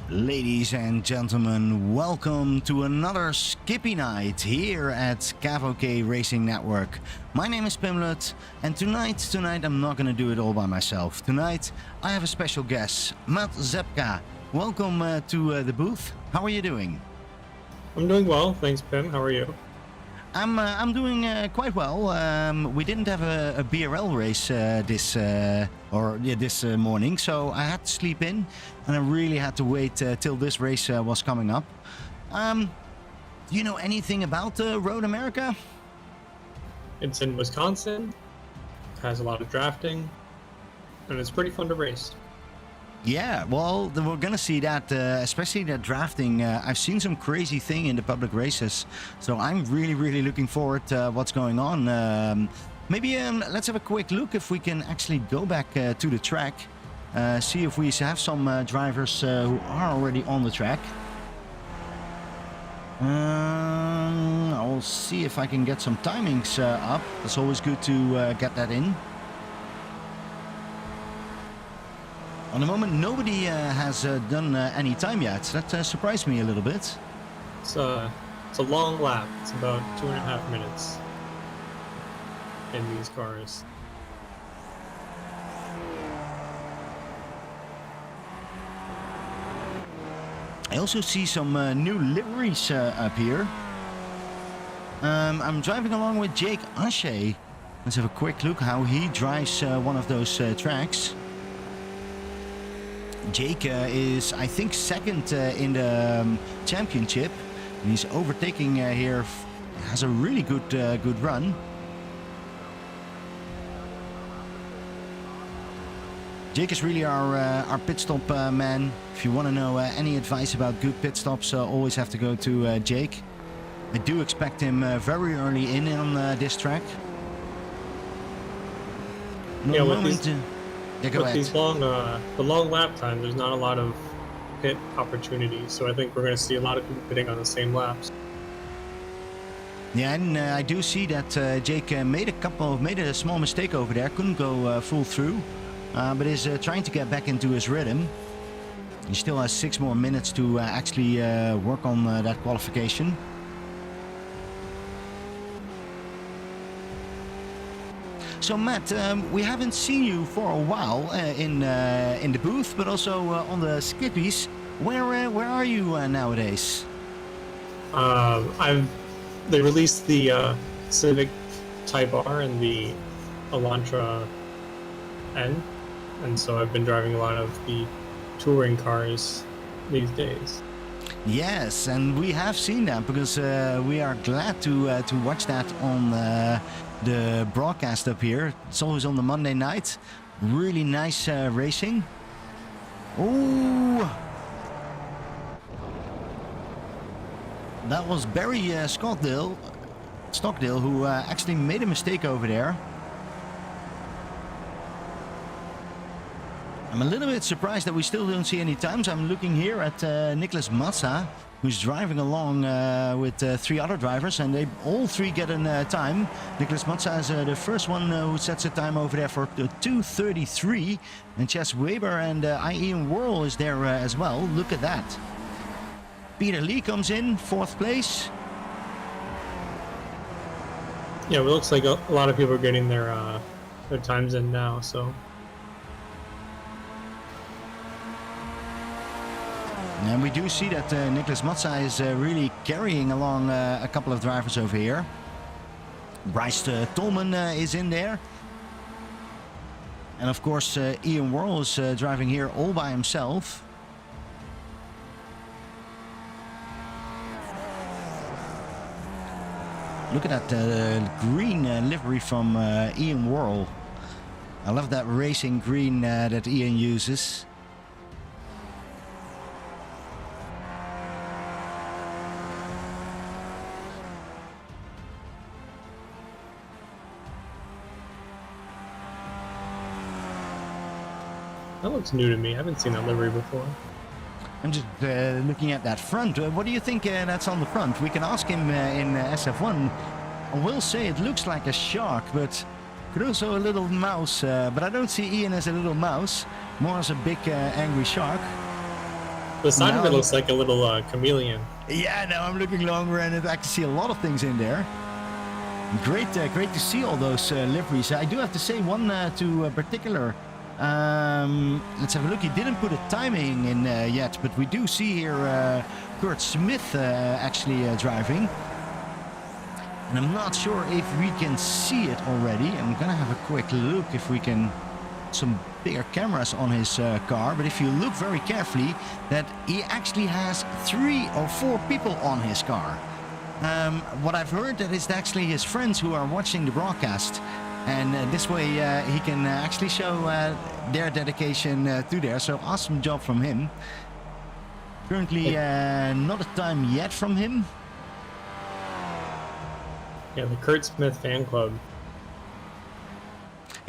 Ladies and gentlemen, welcome to another Skippy night here at KVK Racing Network. My name is Pimlet, and tonight I'm not gonna do it all by myself. Tonight I have a special guest, Matzah. Welcome to the booth. How are you doing? I'm doing well, thanks, Pim. How are you? I'm doing quite well. We didn't have a BRL race this morning, so I had to sleep in, and I really had to wait till this race was coming up. Do you know anything about Road America? It's in Wisconsin, has a lot of drafting, and it's pretty fun to race. Yeah, well, we're gonna see that, especially that drafting. I've seen some crazy thing in the public races, so I'm really looking forward to what's going on. Maybe let's have a quick look if we can actually go back to the track, see if we have some drivers who are already on the track. I'll see if I can get some timings up. It's always good to get that in. On the moment, nobody has done any time yet. That surprised me a little bit. It's a long lap. It's about 2.5 minutes in these cars. I also see some new liveries up here. I'm driving along with Jake Ashe. Let's have a quick look how he drives one of those tracks. Jake is, I think, second in the championship, and he's overtaking here. Has a really good run. Jake is really our pit stop man. If you want to know any advice about good pit stops, always have to go to Jake. I do expect him very early in on this track. Yeah, with these the long lap times, there's not a lot of pit opportunities, so I think we're going to see a lot of people pitting on the same laps. Yeah, and I do see that Jake made a small mistake over there, couldn't go full through, but is trying to get back into his rhythm. He still has 6 more minutes to actually work on that qualification. So Matt, we haven't seen you for a while in the booth, but also on the skippies. Where are you nowadays? They released the Civic Type R and the Elantra N, and so I've been driving a lot of the touring cars these days. Yes, and we have seen that because we are glad to watch that on the broadcast up here. It's always on the Monday night. Really nice racing. Oh, that was Barry Stockdale who actually made a mistake over there. I'm a little bit surprised that we still don't see any times. I'm looking here at Nicholas Matzah, who's driving along with 3 other drivers, and they all 3 get a time. Nicholas Matzah is the first one who sets a time over there for 2:33, and Chess Weber and Ian Worrell is there as well. Look at that. Peter Lee comes in 4th place. Yeah, it looks like a lot of people are getting their times in now, so. And we do see that Nicholas Matzah is really carrying along a couple of drivers over here. Bryce Tolman is in there. And of course Ian Worrell is driving here all by himself. Look at that green livery from Ian Worrell. I love that racing green that Ian uses. That looks new to me. I haven't seen that livery before. I'm just looking at that front. What do you think that's on the front? We can ask him in SF1. I will say it looks like a shark, but could also a little mouse. But I don't see Ian as a little mouse, more as a big angry shark. The side of Now it looks like a little chameleon. Yeah, now I'm looking longer and I can see a lot of things in there. Great to see all those liveries. I do have to say one to particular. Let's have a look. He didn't put a timing in yet, but we do see here Kurt Smith actually driving. And I'm not sure if we can see it already. I'm gonna have a quick look if we can some bigger cameras on his car, but if you look very carefully, that he actually has 3 or 4 people on his car. What I've heard that it's actually his friends who are watching the broadcast, and this way he can actually show their dedication to there. So awesome job from him. Currently not a time yet from him. Yeah, the Kurt Smith fan club.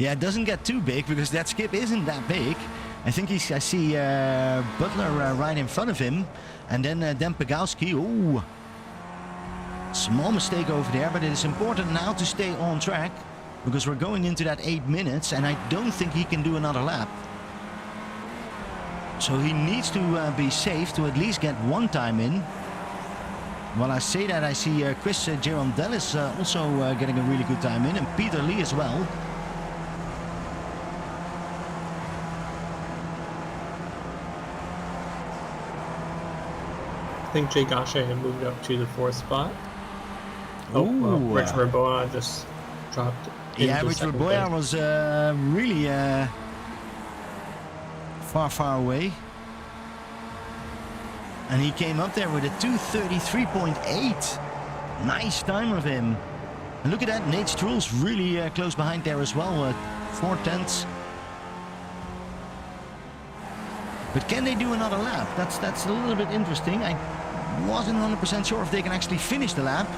Yeah, it doesn't get too big because that skip isn't that big. I think I see Butler right in front of him. And then Dempegowski. Ooh. Small mistake over there, but it is important now to stay on track because we're going into that 8 minutes and I don't think he can do another lap. So he needs to be safe to at least get one time in. While I say that, I see Chris Girondellis also getting a really good time in, and Peter Lee as well. I think Jake Ashe had moved up to the 4th spot. Oh, well, Rich Verboa just dropped. Yeah, Rich Verboa was really far away. And he came up there with a 2:33.8. Nice time of him. And look at that, Nate Struhl's really close behind there as well, 4/10. But can they do another lap? That's a little bit interesting. I wasn't 100% sure if they can actually finish the lap.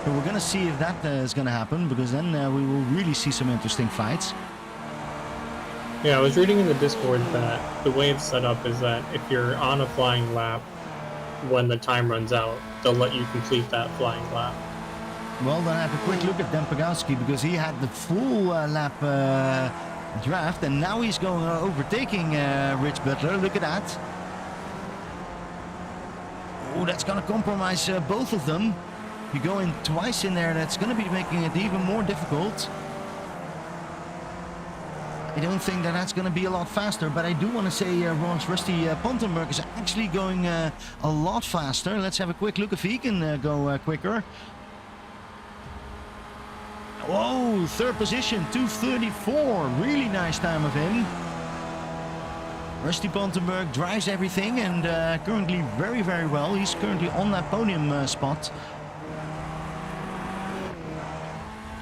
But we're going to see if that is going to happen, because then we will really see some interesting fights. Yeah, I was reading in the Discord that the way it's set up is that if you're on a flying lap, when the time runs out, they'll let you complete that flying lap. Well, then have a quick look at Dempegowski, because he had the full lap draft, and now he's going overtaking Rich Butler. Look at that. Oh, that's going to compromise both of them. If you go in twice in there, that's going to be making it even more difficult. I don't think that that's going to be a lot faster, but I do want to say Ron's Rusty Pontenberg is actually going a lot faster. Let's have a quick look if he can go quicker. Whoa, 3rd position, 2:34. Really nice time of him. Rusty Pontenberg drives everything and currently very, very well. He's currently on that podium spot.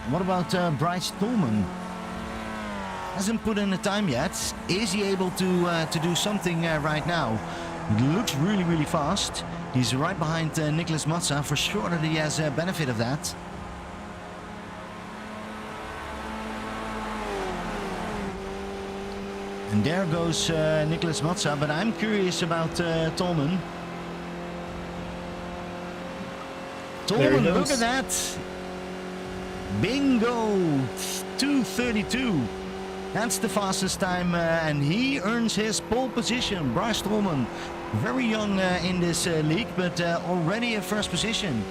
What about Bryce Tolman? Hasn't put in a time yet. Is he able to do something right now? It looks really, really fast. He's right behind Nicholas Matzah. For sure that he has a benefit of that. And there goes Nicholas Matzah, but I'm curious about Tolman. Tolman, look at that! Bingo! 2:32. That's the fastest time, and he earns his pole position. Bryce Tolman, very young in this league, but already a 1st position.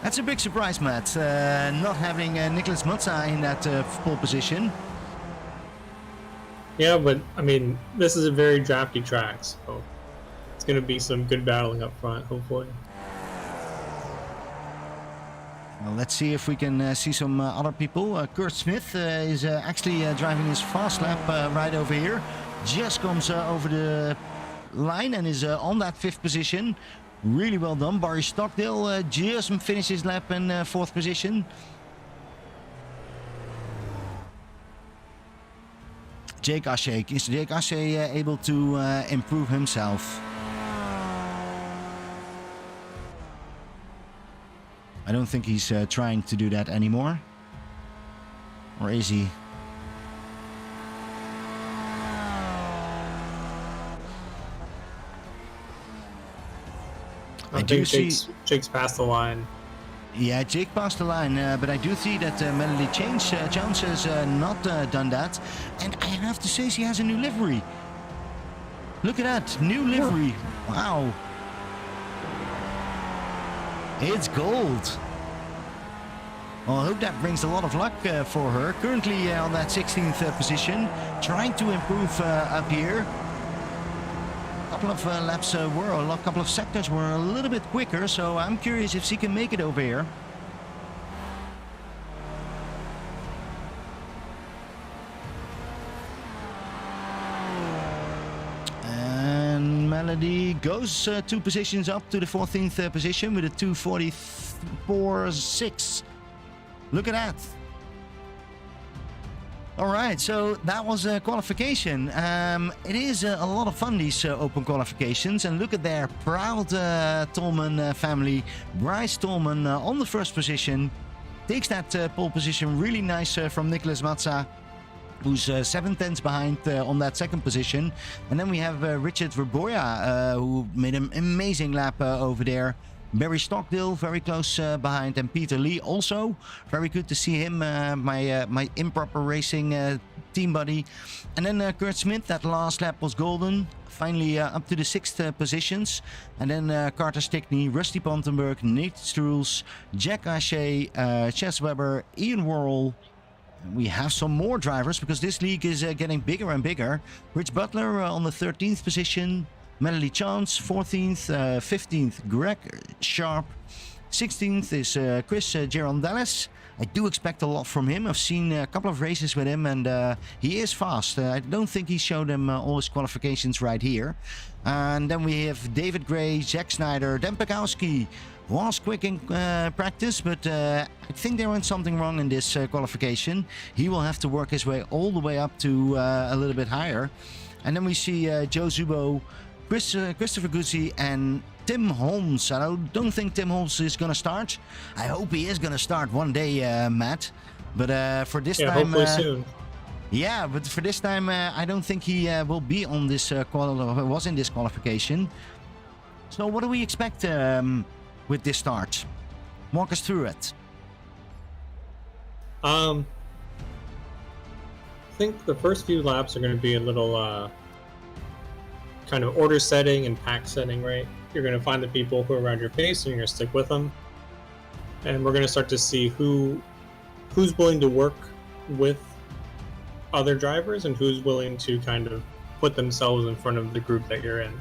That's a big surprise, Matt, not having Nicholas Matzah in that pole position. Yeah, but I mean, this is a very drafty track, so it's going to be some good battling up front, hopefully. Well, let's see if we can see some other people. Kurt Smith is actually driving his fast lap right over here. Just comes over the line and is on that 5th position. Really well done. Barry Stockdale just finished his lap in 4th position. Jake Ashe. Is Jake Ashe able to improve himself? I don't think he's trying to do that anymore. Or is he? I do see Jake's passed the line. Yeah, Jake passed the line, but I do see that Melody Jones has not done that. And I have to say, she has a new livery. Look at that, new livery. Wow. It's gold. Well, I hope that brings a lot of luck for her. Currently on that 16th position, trying to improve up here. A couple of laps a couple of sectors were a little bit quicker, so I'm curious if she can make it over here. And Melody goes 2 positions up to the 14th position with a 2:44.6. Look at that. All right, so that was a qualification. It is a lot of fun, these open qualifications. And look at their proud Tolman family. Bryce Tolman on the first position. Takes that pole position really nice from Nicholas Matzah, who's 7/10 behind on that second position. And then we have Richard Verboya, who made an amazing lap over there. Barry Stockdale very close behind, and Peter Lee also very good to see him, my improper racing team buddy. And then Kurt Smith, that last lap was golden, finally up to the 6th positions. And then Carter Stickney, Rusty Pontenberg, Nate Strules, Jack Ashe, Chess Webber, Ian Worrell. We have some more drivers because this league is getting bigger and bigger. Rich Butler on the 13th position. Melody Chance, 14th, 15th, Greg Sharp, 16th is Chris Girondellis. I do expect a lot from him. I've seen a couple of races with him, and he is fast. I don't think he showed them all his qualifications right here. And then we have David Gray, Jack Snyder, Dan Pekowski. Was quick in practice, but I think they went something wrong in this qualification. He will have to work his way all the way up to a little bit higher. And then we see Joe Zubo, Christopher Guzzi, and Tim Holmes. I don't think Tim Holmes is going to start. I hope he is going to start one day, Matt. But for this time... hopefully soon. Yeah, but for this time, I don't think he will be on this was in this qualification. So what do we expect with this start? Walk us through it. I think the first few laps are going to be a little kind of order setting and pack setting, right? You're going to find the people who are around your pace and you're going to stick with them. And we're going to start to see who's willing to work with other drivers and who's willing to kind of put themselves in front of the group that you're in.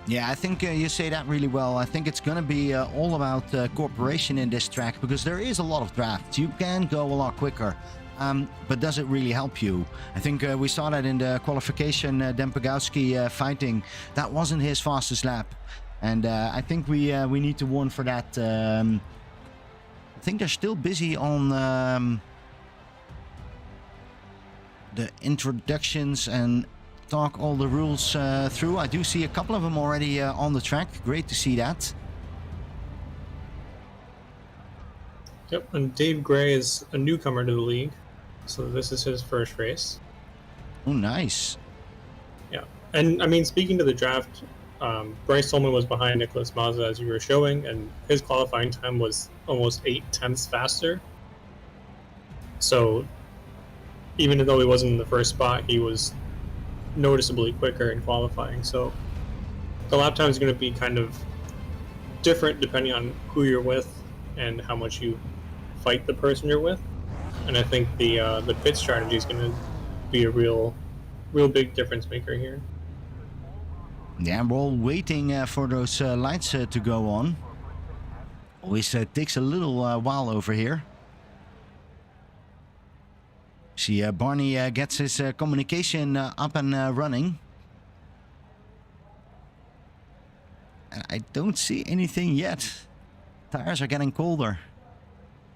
Yeah, I think you say that really well. I think it's going to be all about cooperation in this track because there is a lot of drafts. You can go a lot quicker. But does it really help you? I think we saw that in the qualification, Dan Pegowski fighting. That wasn't his fastest lap. And I think we need to warn for that. I think they're still busy on the introductions and talk all the rules through. I do see a couple of them already on the track. Great to see that. Yep, and Dave Gray is a newcomer to the league. So this is his first race. Oh, nice. Yeah, and I mean, speaking to the draft, Bryce Tolman was behind Nicholas Matzah as you were showing, and his qualifying time was almost 8/10 faster. So even though he wasn't in the first spot, he was noticeably quicker in qualifying. So the lap time is going to be kind of different depending on who you're with and how much you fight the person you're with. And I think the pit strategy is going to be a real big difference maker here. Yeah, we're all waiting for those lights to go on. Always takes a little while over here. See, Barney gets his communication up and running. And I don't see anything yet. Tires are getting colder.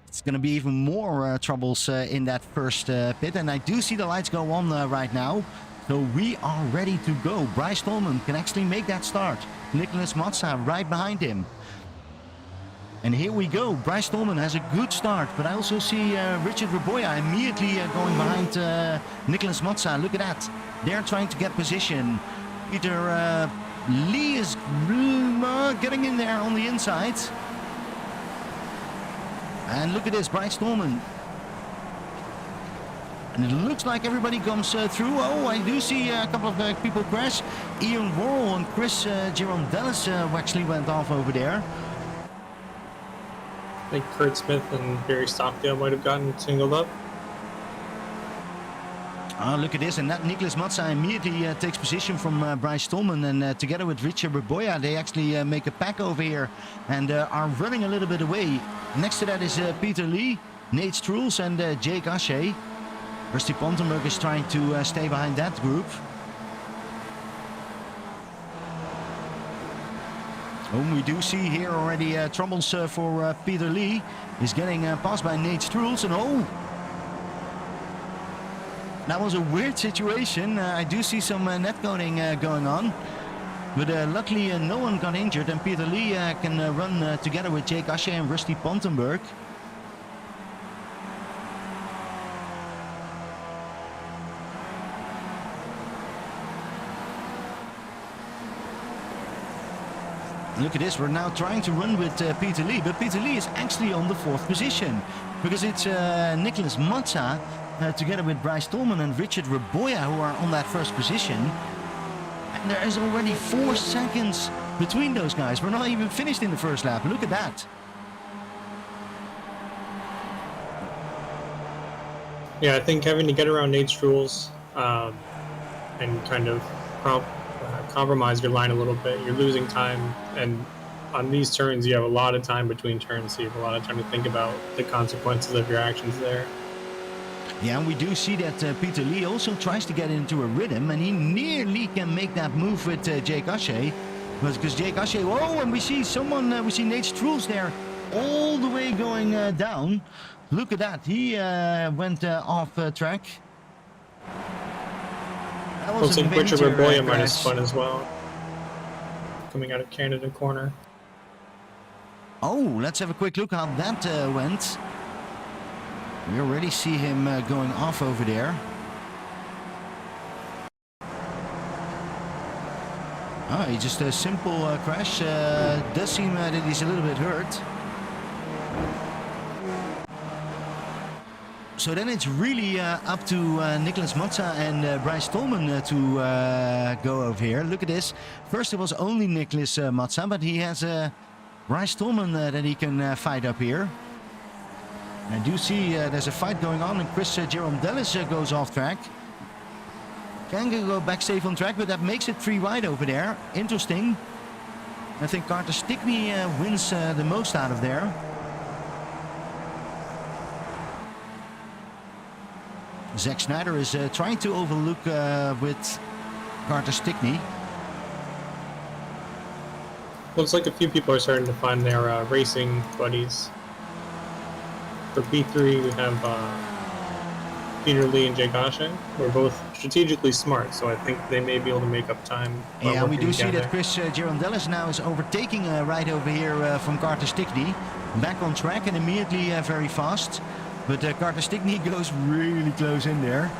It's going to be even more troubles in that first pit. And I do see the lights go on right now. So we are ready to go. Bryce Tolman can actually make that start. Nicholas Matzah right behind him. And here we go. Bryce Tolman has a good start. But I also see Richard Verboya immediately going behind Nicholas Matzah. Look at that. They're trying to get position. Peter Lee is getting in there on the inside. And look at this, Bryce Tolman. And it looks like everybody comes through. Oh, I do see a couple of people crash. Ian Worrell and Chris Girondellis actually went off over there. I think Kurt Smith and Barry Stockdale might have gotten singled up. Oh, look at this. And that Nicholas Matzah immediately takes position from Bryce Tolman. And together with Richard Berboya, they actually make a pack over here and are running a little bit away. Next to that is Peter Lee, Nate Strules and Jake Ashe. Rusty Pontenberg is trying to stay behind that group. Oh, we do see here already troubles for Peter Lee. He's getting passed by Nate Strules, and oh! That was a weird situation. I do see some net coding going on. But luckily no one got injured, and Peter Lee can run together with Jake Ashe and Rusty Pontenberg. Look at this, we're now trying to run with Peter Lee, but Peter Lee is actually on the 4th position because it's Nicholas Matzah together with Bryce Tolman and Richard Berboya who are on that 1st position. And there is already 4 seconds between those guys. We're not even finished in the 1st lap. Look at that. Yeah, I think having to get around Nate Strules and kind of compromise your line a little bit. You're losing time, and on these turns you have a lot of time between turns, so you have a lot of time to think about the consequences of your actions there. Yeah, and we do see that Peter Lee also tries to get into a rhythm, and he nearly can make that move with Jake Ashe. Because Jake Ashe, whoa, and we see someone, we see Nate Strules there all the way going down. Look at that, he went off track. Looks like Richard Berboya might have spun as well. Coming out of Canada corner. Oh, let's have a quick look how that went. We already see him going off over there. Oh, he just a simple crash. Does seem that he's a little bit hurt. So then it's really up to Nicholas Matzah and Bryce Tolman to go over here. Look at this. First it was only Nicholas Matzah, but he has Bryce Tolman that he can fight up here. I do see there's a fight going on, and Chris Girondellis goes off track. Can go back safe on track, but that makes it 3 wide over there. Interesting. I think Carter Stickney wins the most out of there. Zach Snyder is trying to overlook with Carter Stickney. Looks like a few people are starting to find their racing buddies. For P3, we have Peter Lee and Jake Ashe. We're both strategically smart, so I think they may be able to make up time. Yeah, we do see that Chris Girondellis now is overtaking right over here from Carter Stickney. Back on track and immediately very fast. But Carter Stickney goes really close in there.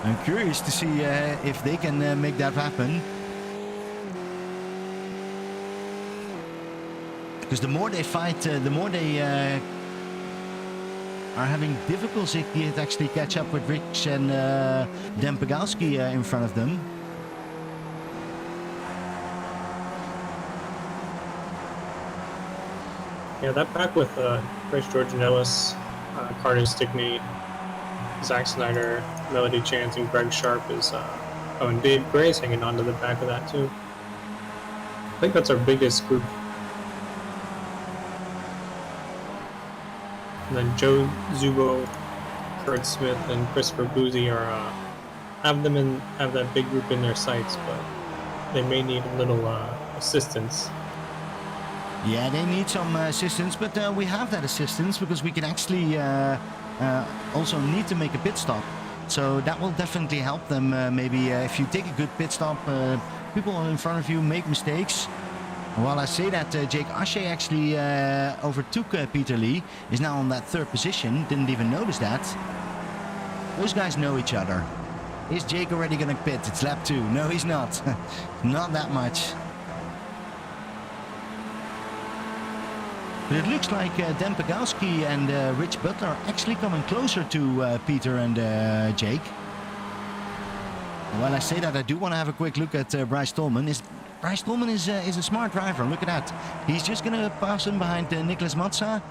I'm curious to see if they can make that happen. Because the more they fight, the more they are having difficulty to actually catch up with Rich and Dan Pagowski in front of them. Yeah, that pack with Bryce Girondellis, Carter Stickney, Zach Snyder, Melody Chance, and Greg Sharp is... oh, and Dave Gray's hanging on to the back of that too. I think that's our biggest group. And then Joe Zubo, Kurt Smith, and Christopher Boozy are have that big group in their sights, but they may need a little assistance. Yeah, they need some assistance, but we have that assistance because we can actually also need to make a pit stop. So that will definitely help them. Maybe if you take a good pit stop, people in front of you make mistakes. While I say that, Jake Ashe actually overtook Peter Lee, is now on that 3rd position, didn't even notice that. Those guys know each other. Is Jake already gonna pit? It's lap 2. No, he's not. Not that much. But it looks like Dan Pagowski and Rich Butler are actually coming closer to Peter and Jake. While I say that, I do want to have a quick look at Bryce Tolman. Bryce Tolman is a smart driver. Look at that. He's just going to pass him behind Nicholas Matzah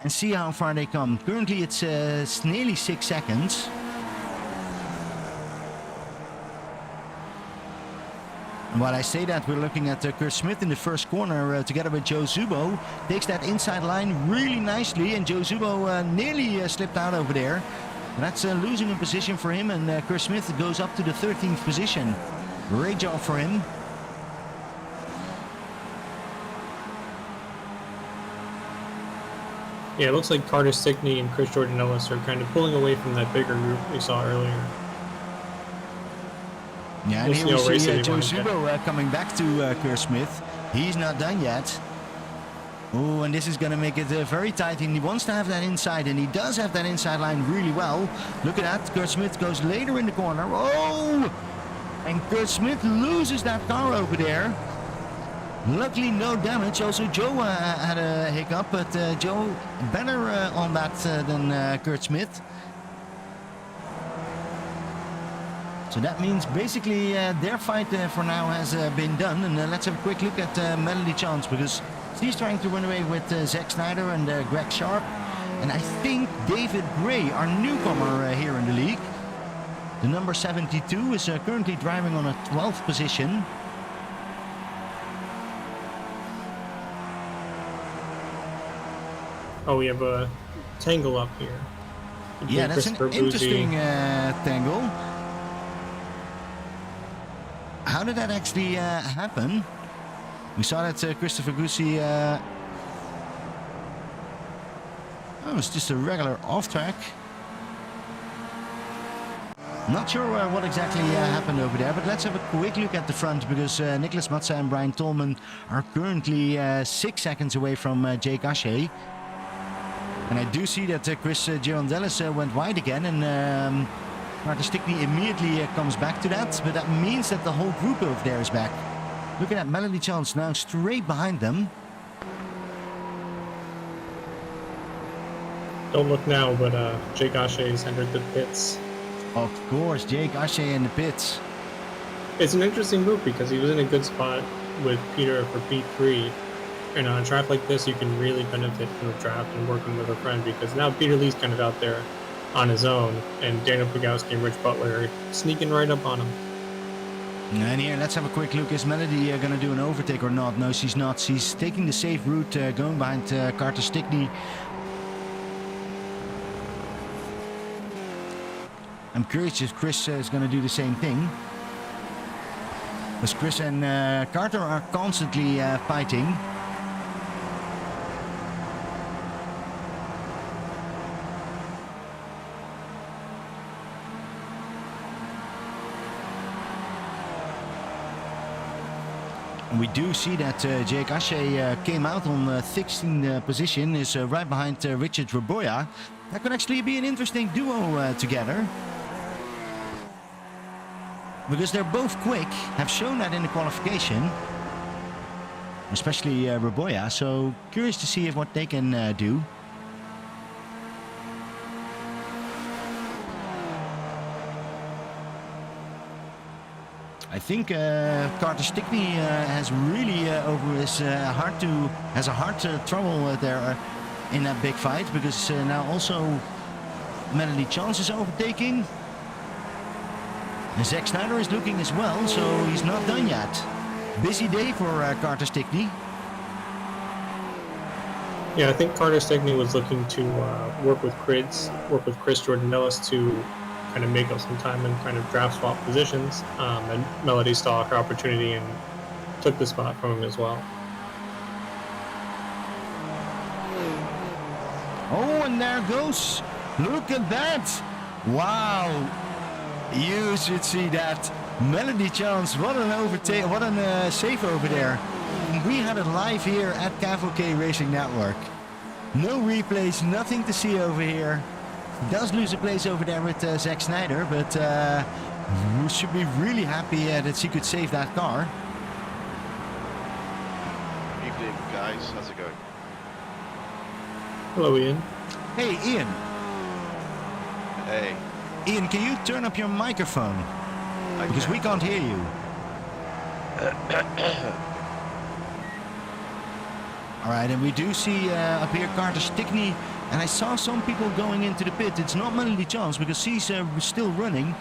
and see how far they come. Currently, it's nearly 6 seconds. And while I say that, we're looking at Kurt Smith in the first corner together with Joe Zubo. Takes that inside line really nicely, and Joe Zubo nearly slipped out over there. That's losing a position for him, and Kurt Smith goes up to the 13th position. Great job for him. Yeah, it looks like Carter Stickney and Chris Jordan Ellis are kind of pulling away from that bigger group we saw earlier. Yeah, and here we see Joe Zubo coming back to Kurt Smith. He's not done yet. Oh, and this is going to make it very tight. And he wants to have that inside, and he does have that inside line really well. Look at that. Kurt Smith goes later in the corner. Oh! And Kurt Smith loses that car over there. Luckily, no damage. Also, Joe had a hiccup, but Joe better on that than Kurt Smith. So that means basically their fight for now has been done. And let's have a quick look at Melody Chance, because she's trying to run away with Zach Snyder and Greg Sharp. And I think David Gray, our newcomer here in the league, the number 72, is currently driving on a 12th position. Oh, we have a tangle up here. Yeah, that's an interesting tangle. How did that actually happen? We saw that Christopher Guzzi... oh, it's just a regular off-track. Not sure what exactly happened over there, but let's have a quick look at the front, because Nicholas Matzah and Brian Tolman are currently 6 seconds away from Jake Ashe. And I do see that Chris Girondellis went wide again, and Carter Stickney immediately comes back to that, but that means that the whole group over there is back. Look at that, Melody Chance now straight behind them. Don't look now, but Jake Ashe has entered the pits. Of course, Jake Ashe in the pits. It's an interesting move because he was in a good spot with Peter for P3. And on a track like this, you can really benefit from the draft and working with a friend, because now Peter Lee's kind of out there on his own, and Daniel Pagowski and Rich Butler are sneaking right up on him. And here, let's have a quick look. Is Melody going to do an overtake or not? No, she's not. She's taking the safe route, going behind Carter Stickney. I'm curious if Chris is going to do the same thing. Because Chris and Carter are constantly fighting. And we do see that Jake Ashe came out on 16th position, is right behind Richard Raboya. That could actually be an interesting duo together. Because they're both quick, have shown that in the qualification. Especially Raboya, so curious to see what they can do. I think Carter Stickney has really has a hard trouble there in that big fight, because now also Melody Chance is overtaking. And Zach Snyder is looking as well, so he's not done yet. Busy day for Carter Stickney. Yeah, I think Carter Stickney was looking to work with Chris Jordan Ellis to kind of make up some time and kind of draft swap positions. And Melody saw her opportunity and took the spot from him as well. Oh, and there goes. Look at that. Wow. You should see that. Melody Chance, what an overtake, what a save over there. We had it live here at Cavalcade Racing Network. No replays, nothing to see over here. Does lose a place over there with Zach Snyder, but we should be really happy that she could save that car. Evening, guys, how's it going? Hello, Ian. Hey, Ian. Hey. Ian, can you turn up your microphone? Because we can't hear you. All right, and we do see up here Carter Stickney, and I saw some people going into the pit. It's not Melody Chance because she's still running,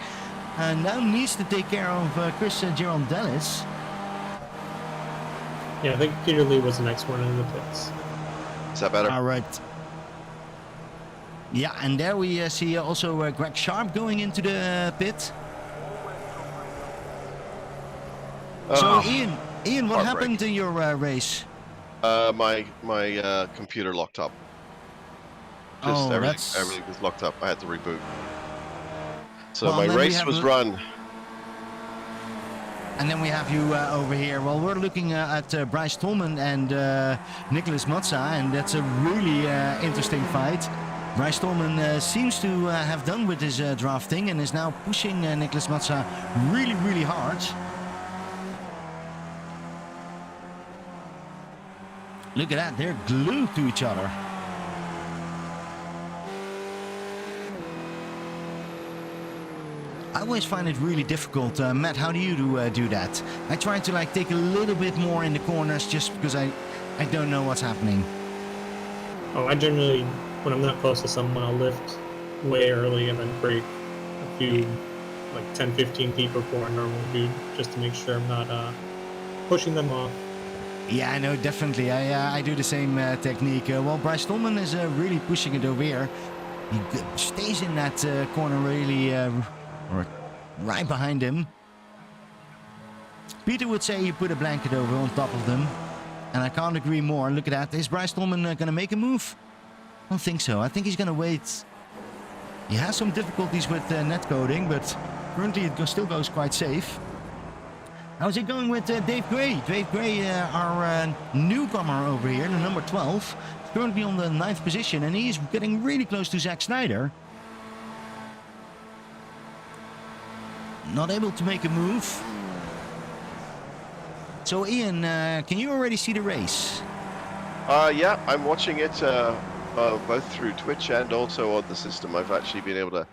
and now needs to take care of Chris Girondellis. Yeah, I think Peter Lee was the next one in the pits. Is that better? All right. Yeah, and there we see also Greg Sharp going into the pit. So Ian, what happened in your race? My computer locked up. Just everything was locked up. I had to reboot. So well, my race was run. And then we have you over here. Well, we're looking at Bryce Tolman and Nicholas Matzah, and that's a really interesting fight. Bryce Tolman seems to have done with his drafting and is now pushing Nicholas Matzah really, really hard. Look at that, they're glued to each other. I always find it really difficult. Matt, how do you do that? I try to take a little bit more in the corners just because I don't know what's happening. Oh, I generally, when I'm not close to someone, I'll lift way early and then brake a few, 10, 15 feet before a normal dude, just to make sure I'm not pushing them off. Yeah, I know, definitely. I do the same technique. Well, Bryce Tolman is really pushing it over here. He stays in that corner really right behind him. Peter would say you put a blanket over on top of them. And I can't agree more. Look at that. Is Bryce Tolman going to make a move? I don't think so. I think he's going to wait. He has some difficulties with net coding, but currently it still goes quite safe. How's it going with Dave Gray? Dave Gray, our newcomer over here, the number 12, is currently on the 9th position, and he's getting really close to Zach Snyder. Not able to make a move. So Ian, can you already see the race? Yeah, I'm watching it both through Twitch and also on the system. I've actually been able to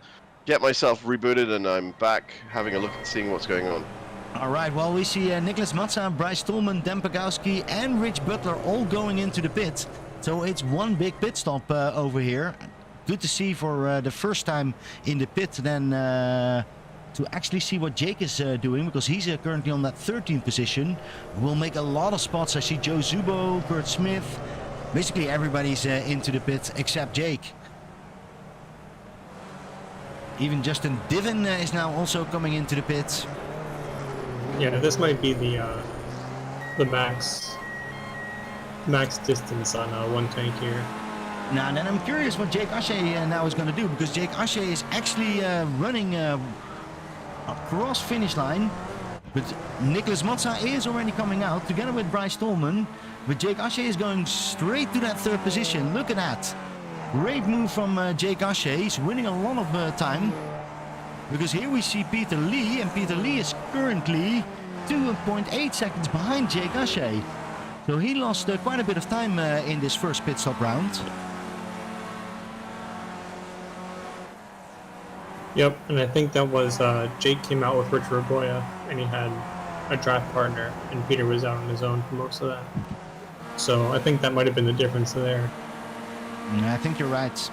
get myself rebooted, and I'm back having a look and seeing what's going on. All right, well, we see Nicholas Matzah, Bryce Tolman, Dan Pagowski, and Rich Butler all going into the pit. So it's one big pit stop over here. Good to see for the first time in the pit, then to actually see what Jake is doing, because he's currently on that 13th position. Will make a lot of spots. I see Joe Zubo, Kurt Smith. Basically everybody's into the pit except Jake. Even Justin Diven is now also coming into the pit. Yeah, this might be the max distance on one tank here. Now, then I'm curious what Jake Ashe now is going to do, because Jake Ashe is actually running across finish line, but Nicholas Matzah is already coming out together with Bryce Tolman, but Jake Ashe is going straight to that 3rd position. Look at that. Great move from Jake Ashe. He's winning a lot of time. Because here we see Peter Lee, and Peter Lee is currently 2.8 seconds behind Jake Ashe. So he lost quite a bit of time in this first pit stop round. Yep, and I think that was Jake came out with Rich Ragoya, and he had a draft partner, and Peter was out on his own for most of that. So I think that might have been the difference there. I think you're right.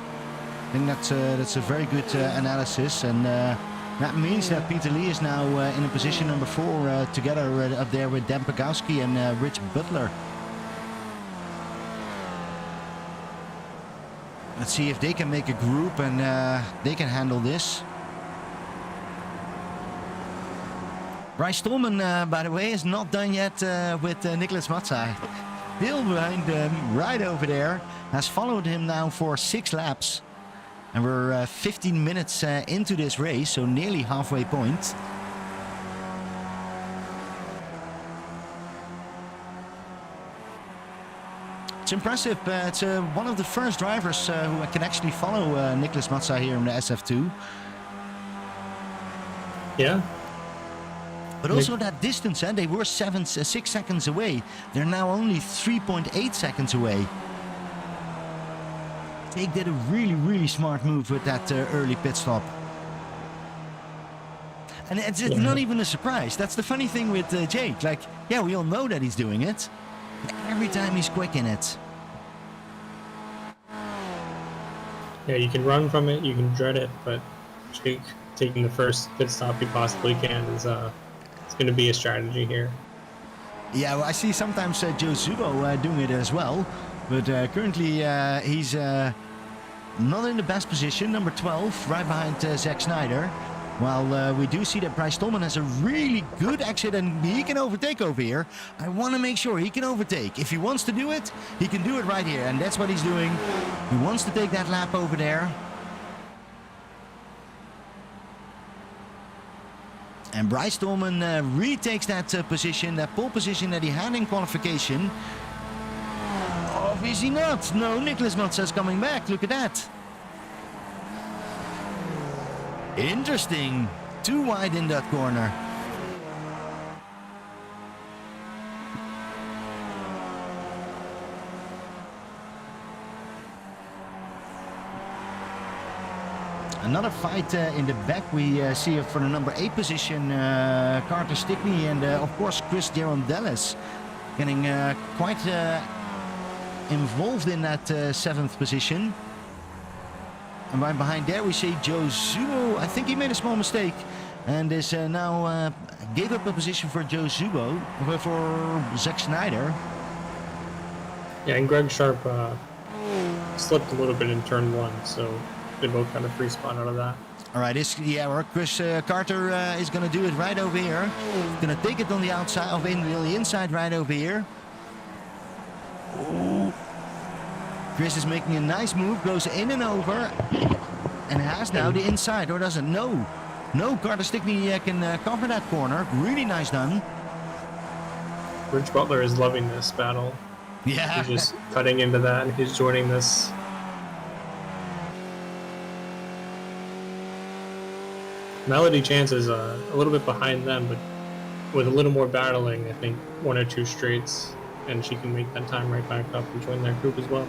I think that's a very good analysis, and that means that Peter Lee is now in a position number 4 together up there with Dan Pagowski and Rich Butler. Let's see if they can make a group and they can handle this. Bryce Tolman, by the way, is not done yet with Nicholas Matzah. Still behind him, right over there. Has followed him now for 6 laps. And we're 15 minutes into this race, so nearly halfway point. It's impressive. It's one of the first drivers who can actually follow Nicholas Matzah here in the SF2. Yeah. But also that distance, they were 6 seconds away. They're now only 3.8 seconds away. Jake did a really, really smart move with that early pit stop. And it's not even a surprise. That's the funny thing with Jake. Like, yeah, we all know that he's doing it. But every time he's quick in it. Yeah, you can run from it, you can dread it, but Jake taking the first pit stop he possibly can is it's going to be a strategy here. Yeah, well, I see sometimes Joe Zubo doing it as well. But currently he's not in the best position, number 12, right behind Zack Snyder. While we do see that Bryce Tolman has a really good exit and he can overtake over here. I want to make sure he can overtake. If he wants to do it, he can do it right here. And that's what he's doing. He wants to take that lap over there. And Bryce Tolman retakes that position, that pole position that he had in qualification. Obviously not. No, Nicholas Matzah is coming back. Look at that. Interesting. Too wide in that corner. Another fight in the back. We see for the number 8 position, Carter Stickney and of course Chris Gerondelis getting quite involved in that 7th position. And right behind there we see Joe Zubo. I think he made a small mistake and is now gave up a position for Joe Zubo, for Zack Snyder. Yeah, and Greg Sharp slipped a little bit in turn 1, so they both got a free spot out of that. All right, Chris Carter is going to do it right over here. Going to take it on the outside, on the inside right over here. Ooh. Chris is making a nice move, goes in and over, and has now the inside, or doesn't? No, Carter Stickney can cover that corner. Really nice done. Rich Butler is loving this battle. Yeah. He's just cutting into that, and he's joining this. Melody Chance is a little bit behind them, but with a little more battling, I think 1 or 2 straights, and she can make that time right back up and join that group as well.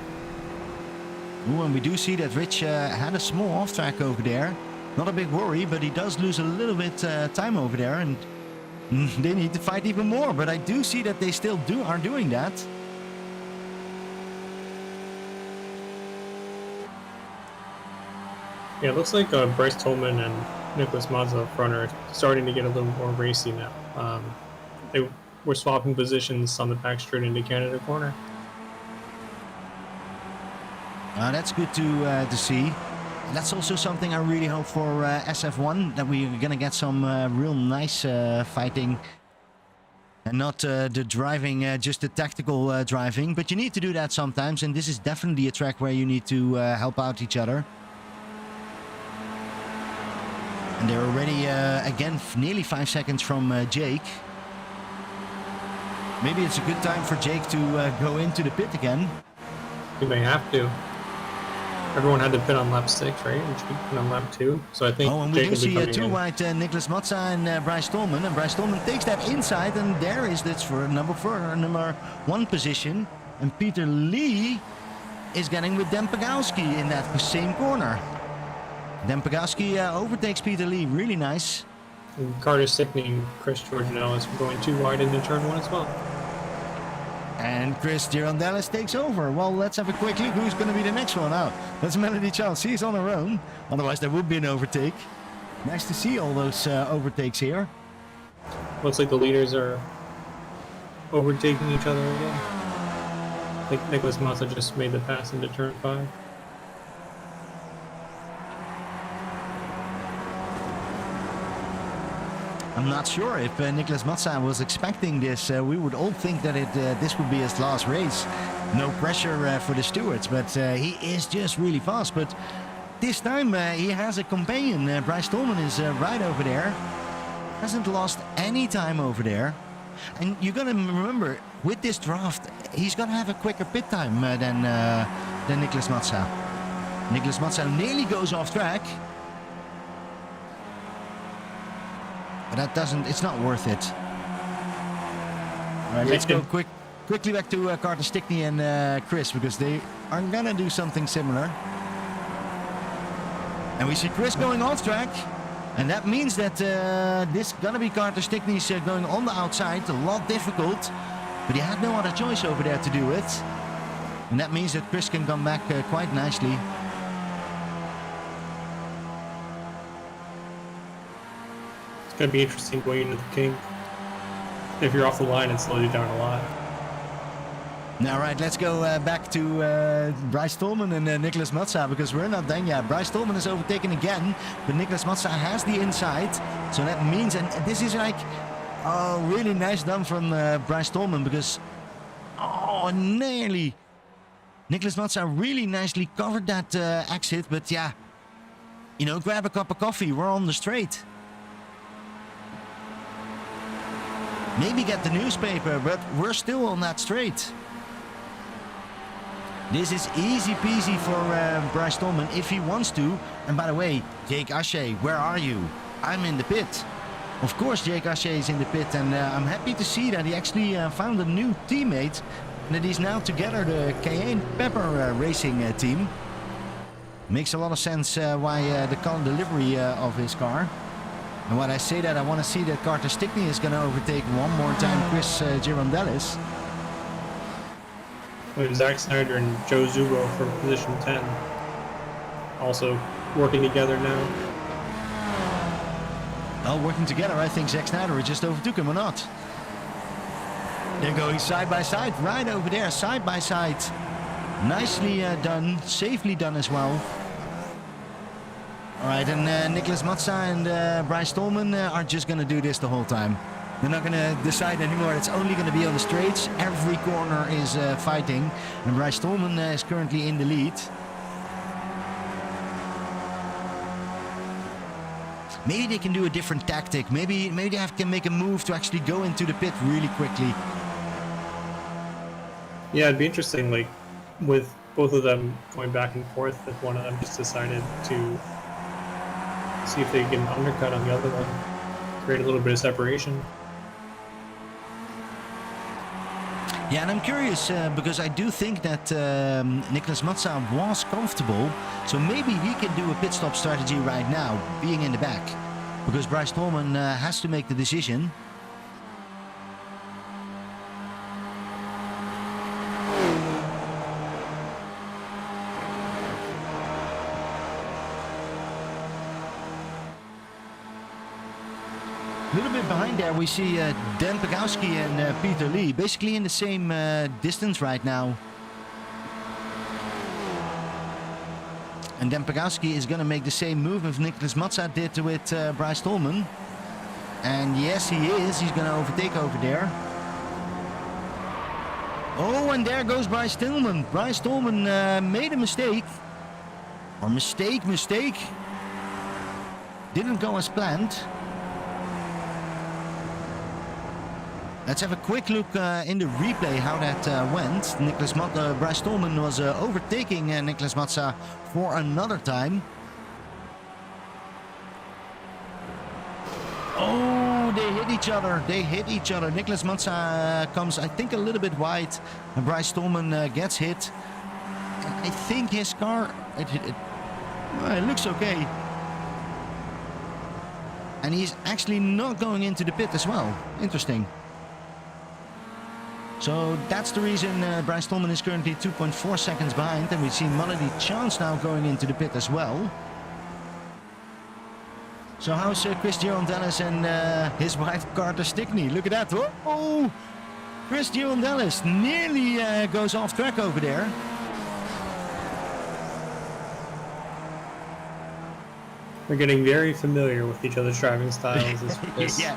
Ooh, and we do see that Rich had a small off track over there. Not a big worry, but he does lose a little bit time over there, and they need to fight even more. But I do see that they still are doing that. Yeah, it looks like Bryce Tolman and Nicholas Matzah up front are starting to get a little more racy now. They were swapping positions on the back straight into Canada corner. That's good to see. That's also something I really hope for SF1, that we're gonna get some real nice fighting, and not the driving, just the tactical driving. But you need to do that sometimes, and this is definitely a track where you need to help out each other. And they're already again nearly 5 seconds from Jake. Maybe it's a good time for Jake to go into the pit again. You may have to. Everyone had to pit on lap 6, right? And Jake pit on lap 2. So I think. Oh, and we do see two wide Nicholas Matzah and Bryce Tolman. And Bryce Tolman takes that inside, and there is that's for number 1 position. And Peter Lee is getting with Dan Pagowski in that same corner. Dan Pagowski overtakes Peter Lee, really nice. And Carter Stickney and Chris Georgianellis were going too wide into turn 1 as well. And Chris Gerondelis takes over. Well, let's have a quick look who's going to be the next one out. That's Melody Chance. She's on her own. Otherwise, there would be an overtake. Nice to see all those overtakes here. Looks like the leaders are overtaking each other again. I think Nicholas Matzah just made the pass into turn 5. I'm not sure if Nicholas Matzah was expecting this. We would all think that this would be his last race. No pressure for the stewards, but he is just really fast. But this time he has a companion. Bryce Tolman is right over there. Hasn't lost any time over there. And you're going to remember, with this draft, he's going to have a quicker pit time than Nicholas Matzah. Nicholas Matzah nearly goes off track. But that doesn't, it's not worth it. All right, let's go quickly back to Carter Stickney and Chris, because they are gonna do something similar. And we see Chris going off track. And that means that this gonna be Carter Stickney's going on the outside, a lot difficult. But he had no other choice over there to do it. And that means that Chris can come back quite nicely. It's going to be interesting going into the kink. If you're off the line, it slows you down a lot. All right, let's go back to Bryce Tolman and Nicholas Matzah, because we're not done yet. Bryce Tolman is overtaken again, but Nicholas Matzah has the inside. So that means, and this is like, oh, really nice done from Bryce Tolman, because, oh, nearly. Nicholas Matzah really nicely covered that exit, but yeah, you know, grab a cup of coffee, we're on the straight. Maybe get the newspaper, but we're still on that straight. This is easy peasy for Bryce Tolman if he wants to. And by the way, Jake Ashe, where are you? I'm in the pit. Of course, Jake Ashe is in the pit, and I'm happy to see that he actually found a new teammate. And that he's now together the Cayenne Pepper racing team. Makes a lot of sense why the livery of his car. And when I say that, I want to see that Carter Stickney is going to overtake one more time Chris Girondellis. With Zach Snyder and Joe Zubo for position 10. Also working together now. Oh, working together. I think Zach Snyder just overtook him or not. They're going side by side, right over there, side by side. Nicely done, safely done as well. All right, and Nicholas Matzah and Bryce Tolman are just going to do this the whole time. They're not going to decide anymore. It's only going to be on the straights. Every corner is fighting. And Bryce Tolman is currently in the lead. Maybe they can do a different tactic. Maybe they can make a move to actually go into the pit really quickly. Yeah, it'd be interesting, like, with both of them going back and forth, if one of them just decided to see if they can undercut on the other one, create a little bit of separation. Yeah, and I'm curious because I do think that Nicholas Matzah was comfortable, so maybe he can do a pit stop strategy right now, being in the back, because Bryce Tolman has to make the decision. A little bit behind there we see Dan Pegowski and Peter Lee, basically in the same distance right now. And Dan Pegowski is going to make the same move as Nicholas Matzah did with Bryce Tolman. And yes, he is. He's going to overtake over there. Oh, and there goes Bryce Tolman. Bryce Tolman made a mistake. Or mistake. Didn't go as planned. Let's have a quick look in the replay how that went. Bryce Tolman was overtaking Nicholas Matzah for another time. Oh, they hit each other. Nicholas Matzah comes, I think, a little bit wide, and Bryce Tolman gets hit. And I think his car, it looks okay. And he's actually not going into the pit as well. Interesting. So that's the reason Bryce Tolman is currently 2.4 seconds behind, and we see Melody Chance now going into the pit as well. So how's Chris Girondellis and his wife Carter Stickney? Look at that. Oh, Chris Girondellis nearly goes off track over there. We're getting very familiar with each other's driving styles. Yeah.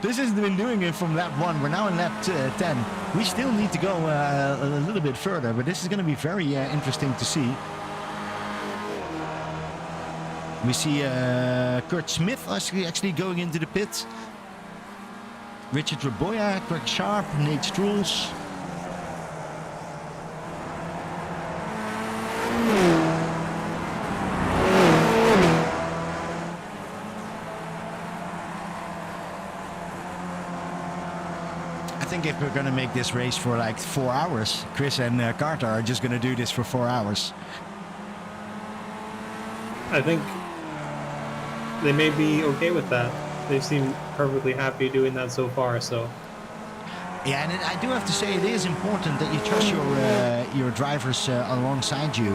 This has been doing it from lap 1. We're now in lap 10. We still need to go a little bit further, but this is going to be very interesting to see. We see Kurt Smith actually going into the pit. Richard Raboya, Craig Sharp, Nate Strules. think if we're going to make this race for like 4 hours, Chris and Carter are just going to do this for 4 hours. I think they may be okay with that. They seem perfectly happy doing that so far, so... Yeah, and I do have to say it is important that you trust your drivers alongside you.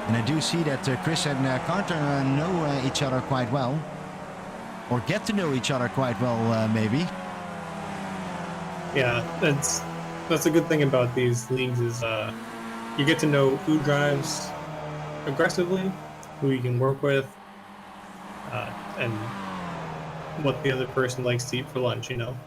And I do see that Chris and Carter know each other quite well. Or get to know each other quite well, maybe. Yeah, that's a good thing about these leagues is you get to know who drives aggressively, who you can work with, and what the other person likes to eat for lunch, you know?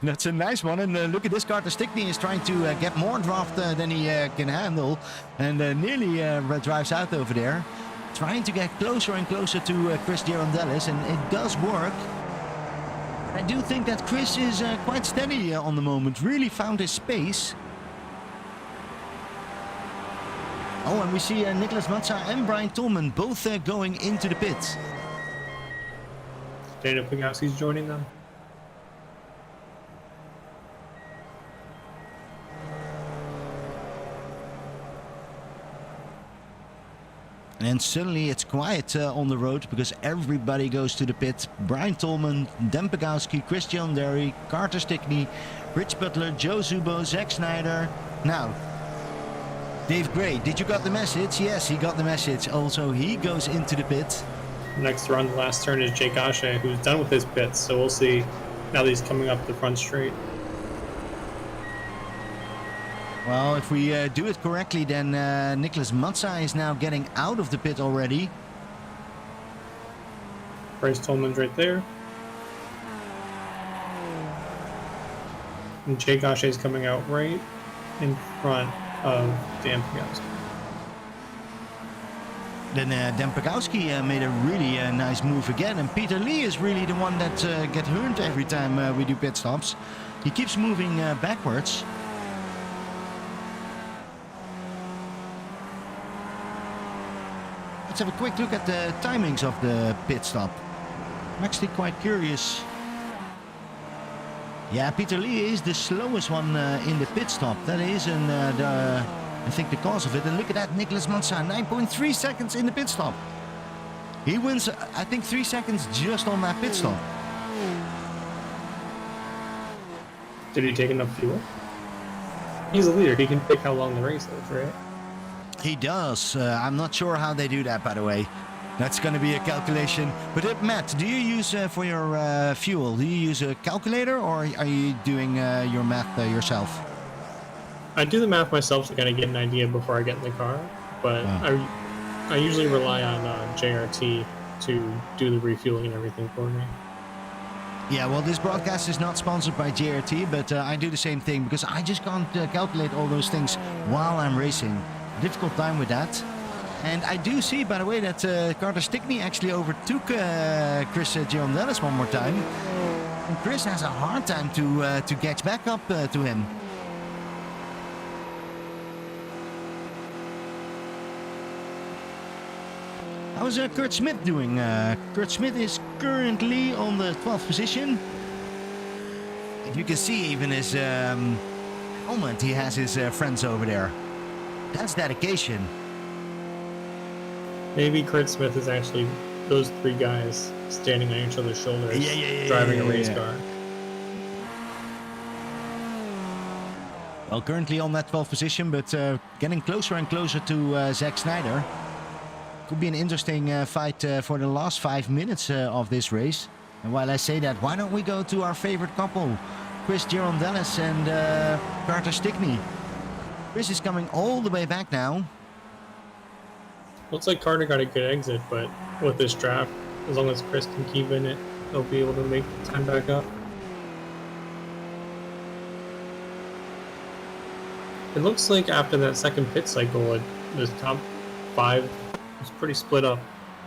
That's a nice one. And look at this, Carter Stickney is trying to get more draft than he can handle. And nearly drives out over there. Trying to get closer and closer to Chris Girondellis, and it does work. I do think that Chris is quite steady on the moment. Really found his space. Oh, and we see Nicholas Matzah and Brian Tolman both going into the pits. Daniel Pagowski's joining them. And suddenly it's quiet on the road because everybody goes to the pit. Brian Tolman, Dan Pagowski, Christian Derry, Carter Stickney, Rich Butler, Joe Zubo, Zack Snyder. Now, Dave Gray, did you got the message? Yes, he got the message. Also, he goes into the pit. Next to run the last turn is Jake Ashe, who's done with his pits, so we'll see now that he's coming up the front straight. Well, if we do it correctly, then Nicholas Matzah is now getting out of the pit already. Bryce Tolman's right there. And Jake Ashe is coming out right in front of Dan Pagowski. Then Dan Pagowski made a really nice move again, and Peter Lee is really the one that gets hurt every time we do pit stops. He keeps moving backwards. Let's have a quick look at the timings of the pit stop. I'm actually quite curious. Yeah, Peter Lee is the slowest one in the pit stop. That is, I think the cause of it. And look at that, Nicholas Matzah, 9.3 seconds in the pit stop. He wins, I think, 3 seconds just on that pit stop. Did he take enough fuel? He's a leader. He can pick how long the race is, right? He does. I'm not sure how they do that, by the way. That's going to be a calculation. But Matt, do you use for your fuel, do you use a calculator or are you doing your math yourself? I do the math myself to kind of get an idea before I get in the car, but I usually rely on JRT to do the refueling and everything for me. Yeah, well, this broadcast is not sponsored by JRT, but I do the same thing because I just can't calculate all those things while I'm racing. Difficult time with that. And I do see, by the way, that Carter Stickney actually overtook Chris Girondellis one more time. And Chris has a hard time to catch back up to him. How's Kurt Smith doing? Kurt Smith is currently on the 12th position. You can see even his helmet, he has his friends over there. That's dedication. Maybe Kurt Smith is actually those three guys standing on each other's shoulders, driving a race car. Well, currently on that 12th position, but getting closer and closer to Zack Snyder. Could be an interesting fight for the last 5 minutes of this race. And while I say that, why don't we go to our favorite couple, Chris Girondellis and Carter Stickney. Chris is coming all the way back now. Looks like Carter got a good exit, but with this draft, as long as Chris can keep in it, they'll be able to make the time back up. It looks like after that second pit cycle, the top five was pretty split up.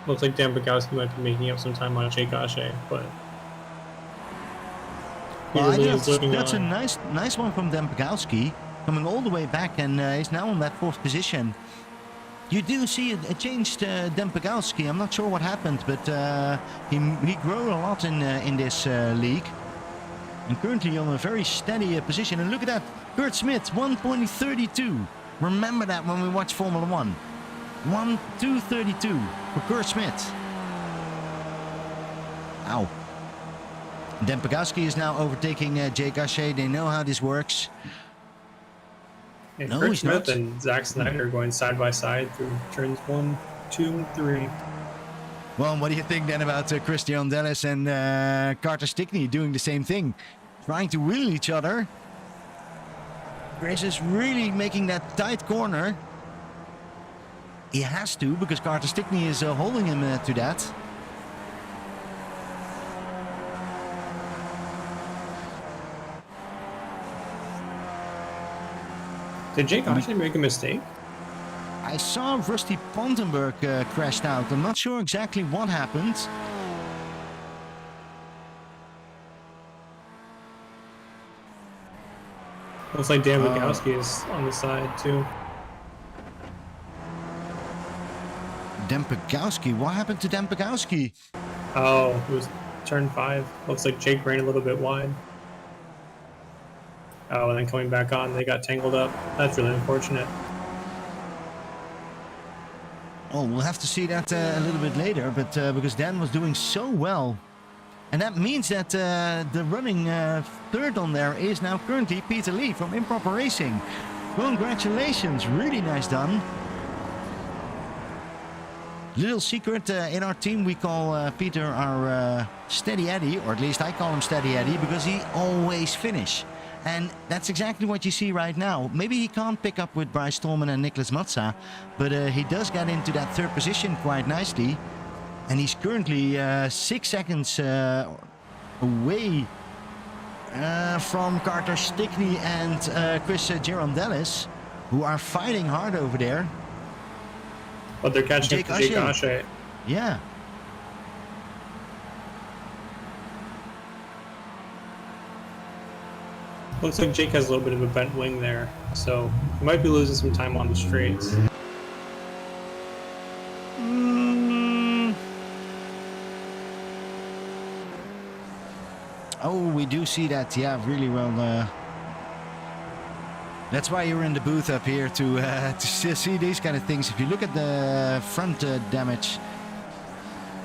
Looks like Dan Pagowski might be making up some time on Jake Ashe, but that's a nice one from Dan Pagowski, coming all the way back, and he's now on that 4th position. You do see a changed Dan Pagowski. I'm not sure what happened, but he grew a lot in this league. And currently on a very steady position. And look at that, Kurt Smith, 1:32. Remember that when we watch Formula 1. 1:2:32 for Kurt Smith. Ow. Dan Pegowski is now overtaking Jake Ashe. They know how this works. And No, Kurt he's Smith not. and Zach Snyder going side by side through turns 1, 2, and 3. Well, what do you think then about Christian Dennis and Carter Stickney doing the same thing? Trying to wheel each other. Chris is really making that tight corner. He has to, because Carter Stickney is holding him to that. Did Jake actually make a mistake? I saw Rusty Pontenberg crashed out. I'm not sure exactly what happened. Looks like Dan Pegowski is on the side too. Dan Pegowski, what happened to Dan Pegowski? Oh, it was turn 5. Looks like Jake ran a little bit wide. Oh, and then coming back on, they got tangled up. That's really unfortunate. Oh, we'll have to see that a little bit later, but because Dan was doing so well. And that means that the running third on there is now currently Peter Lee from Improper Racing. Congratulations, really nice done. Little secret, in our team we call Peter our Steady Eddie, or at least I call him Steady Eddie, because he always finish. And that's exactly what you see right now. Maybe he can't pick up with Bryce Tolman and Nicholas Matzah, but he does get into that third position quite nicely. And he's currently 6 seconds away from Carter Stickney and Chris Girondellis, who are fighting hard over there. But they're catching Jake up to Jake Ashe. Ashe. Yeah. Looks like Jake has a little bit of a bent wing there, so he might be losing some time on the straights. Oh, we do see that, yeah, really well. That's why you're in the booth up here to see these kind of things. If you look at the front damage,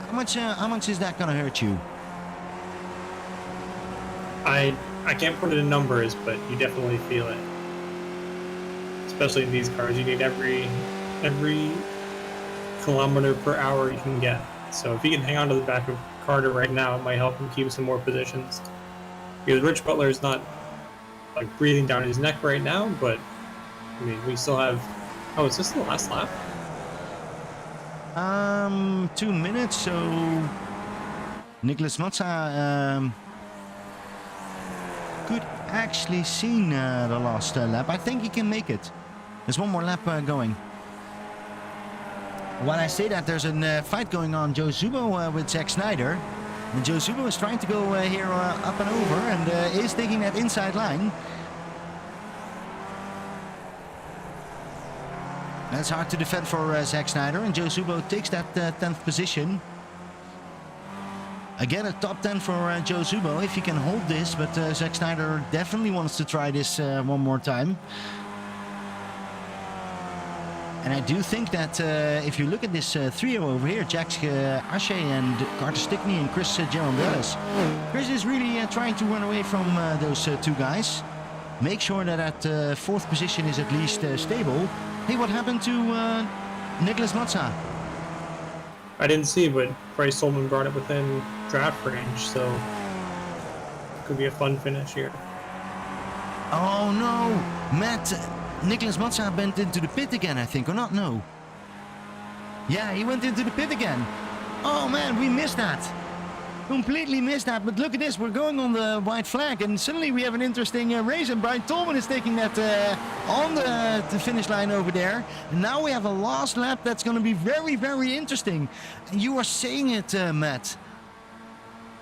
how much is that gonna hurt you? I can't put it in numbers, but you definitely feel it. Especially in these cars, you need every kilometer per hour you can get. So if you can hang on to the back of Carter right now, it might help him keep some more positions. Because Rich Butler is not like breathing down his neck right now, but I mean we still have. Oh, is this the last lap? 2 minutes. So Nicholas Matzah could actually seen the last lap. I think he can make it. There's one more lap going. When I say that, there's a fight going on. Joe Zubo with Zack Snyder. And Joe Zubo is trying to go here up and over and is taking that inside line. That's hard to defend for Zack Snyder, and Joe Zubo takes that 10th position. Again, a top 10 for Joe Zubo if he can hold this, but Zack Snyder definitely wants to try this one more time. And I do think that if you look at this trio over here, Jack Ashe and Carter Stickney and Chris Girondellis, Chris is really trying to run away from those two guys. Make sure that that fourth position is at least stable. Hey, what happened to Nicholas Matzah? I didn't see, but Bryce Tolman brought it within draft range, so it could be a fun finish here. Oh no, Nicholas Matzah went into the pit again, I think, or not? No. Yeah, he went into the pit again. Oh man, we missed that. Completely missed that, but look at this, we're going on the white flag, and suddenly we have an interesting race, and Brian Tolman is taking that on the finish line over there. And now we have a last lap that's going to be very, very interesting. And you are saying it, Matt.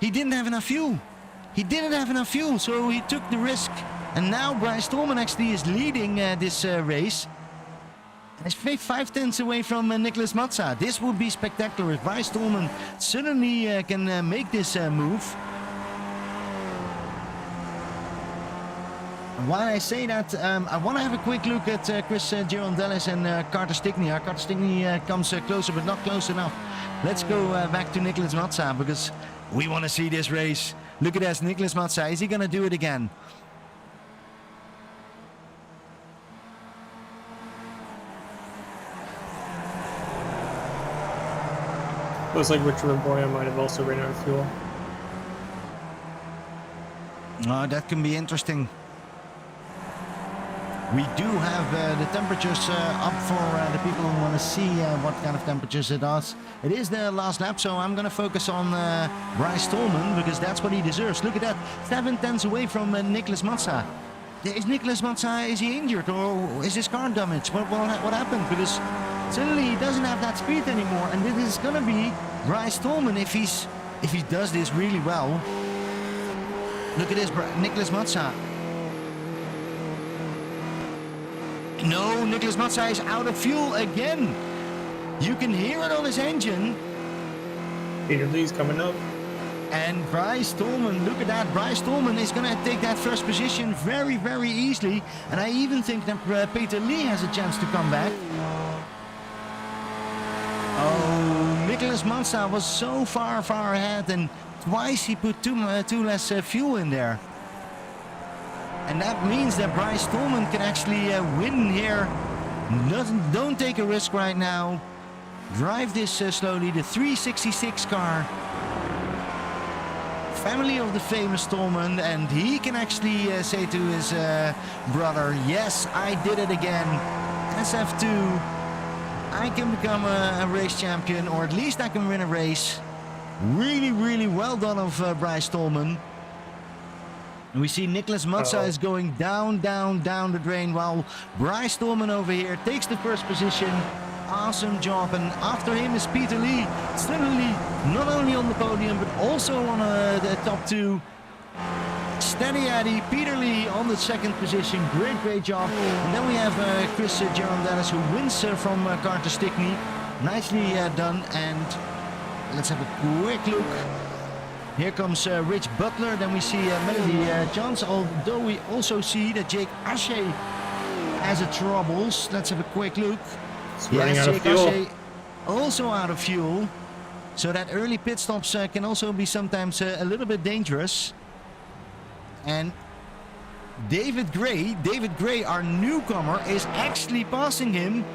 He didn't have enough fuel. He didn't have enough fuel, so he took the risk. And now Bryce Tolman actually is leading this race. He's 5/10 away from Nicholas Matzah. This would be spectacular if Bryce Tolman suddenly can make this move. While I say that, I want to have a quick look at Chris Girondellis and Carter Stickney. Carter Stickney comes closer, but not close enough. Let's go back to Nicholas Matzah, because we want to see this race. Look at this, Nicholas Matzah. Is he going to do it again? Looks like Richard Boya might have also ran out of fuel. Oh, that can be interesting. We do have the temperatures up for the people who want to see what kind of temperatures it is. It is the last lap, so I'm going to focus on Bryce Tolman, because that's what he deserves. Look at that, 7/10 away from Nicholas Matzah. Is Nicholas Matzah, is he injured, or is his car damaged? What happened? Because suddenly he doesn't have that speed anymore, and this is going to be Bryce Tolman if he does this really well. Look at this, Nicholas Matzah. No, Nicholas Matzah is out of fuel again. You can hear it on his engine. Peter Lee's coming up. And Bryce Tolman, look at that. Bryce Tolman is going to take that first position very, very easily. And I even think that Peter Lee has a chance to come back. Oh, Nicholas Matzah was so far ahead, and twice he put too less fuel in there. And that means that Bryce Tolman can actually win here. Don't take a risk right now. Drive this slowly. The 366 car. Family of the famous Tolman. And he can actually say to his brother, yes, I did it again. SF2. I can become a race champion, or at least I can win a race. Really, really well done of Bryce Tolman. And we see Nicholas Matzah is going down the drain, while Bryce Tolman over here takes the first position. Awesome job. And after him is Peter Lee, suddenly not only on the podium but also on the top two. Steady Eddie, Peter Lee on the second position. Great job. And then we have Chris Girondellis, who wins from Carter Stickney. Nicely done. And let's have a quick look. Here comes Rich Butler. Then we see Melody Johns, although we also see that Jake Ashe has a troubles. Let's have a quick look. Yes, Jake Ashe also out of fuel. So that early pit stops can also be sometimes a little bit dangerous. And David Gray, our newcomer, is actually passing him.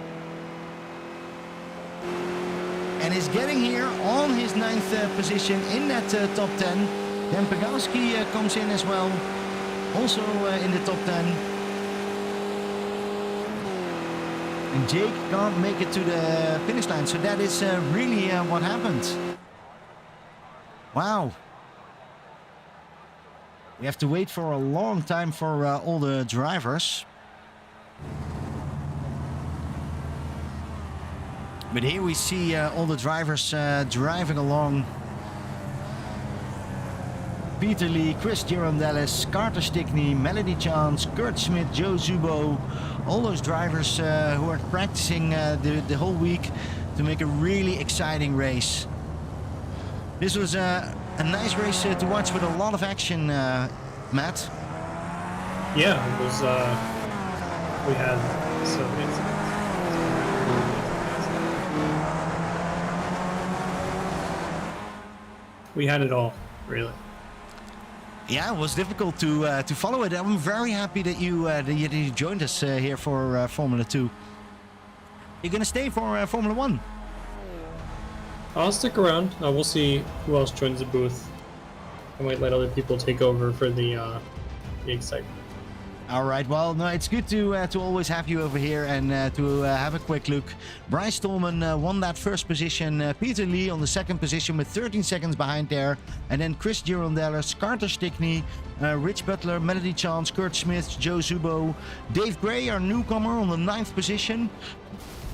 And is getting here on his 9th position in that top 10. Then Pegowski comes in as well, also in the top 10. And Jake can't make it to the finish line, so that is really what happened. Wow. We have to wait for a long time for all the drivers. But here we see all the drivers driving along. Peter Lee, Chris Girondellis, Carter Stickney, Melody Chance, Kurt Schmidt, Joe Zubo. All those drivers who are practicing the whole week to make a really exciting race. This was a nice race to watch with a lot of action, Matt. Yeah, it was, we had we had it all, really. Yeah, it was difficult to follow it. I'm very happy that you joined us here for Formula 2. You're gonna stay for Formula 1? I'll stick around. We'll see who else joins the booth. I might let other people take over for the excitement. All right, well, no, it's good to always have you over here and to have a quick look. Bryce Tolman won that first position. Peter Lee on the second position with 13 seconds behind there. And then Chris Girondellis, Carter Stickney, Rich Butler, Melody Chance, Kurt Smith, Joe Zubo. Dave Gray, our newcomer, on the 9th position.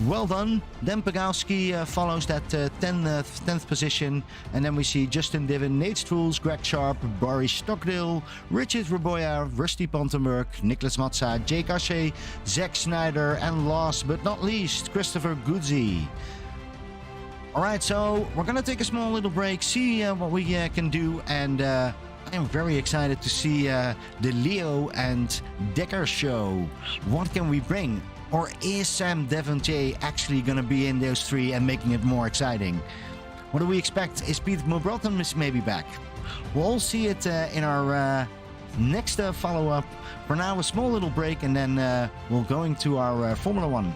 Well done. Then Pegowski follows that 10th position. And then we see Justin Diven, Nate Strules, Greg Sharp, Barry Stockdale, Richard Raboya, Rusty Pontenberg, Nicholas Matzah, Jake Ashe, Zach Snyder, and last but not least, Christopher Goodsey. Alright, so we're gonna take a small little break, see what we can do, and I am very excited to see the Leo and Decker show. What can we bring? Or is Sam Devontier actually going to be in those three and making it more exciting? What do we expect? Is Pete Mobroton maybe back? We'll all see it in our next follow-up. For now, a small little break, and then we'll go into our Formula One.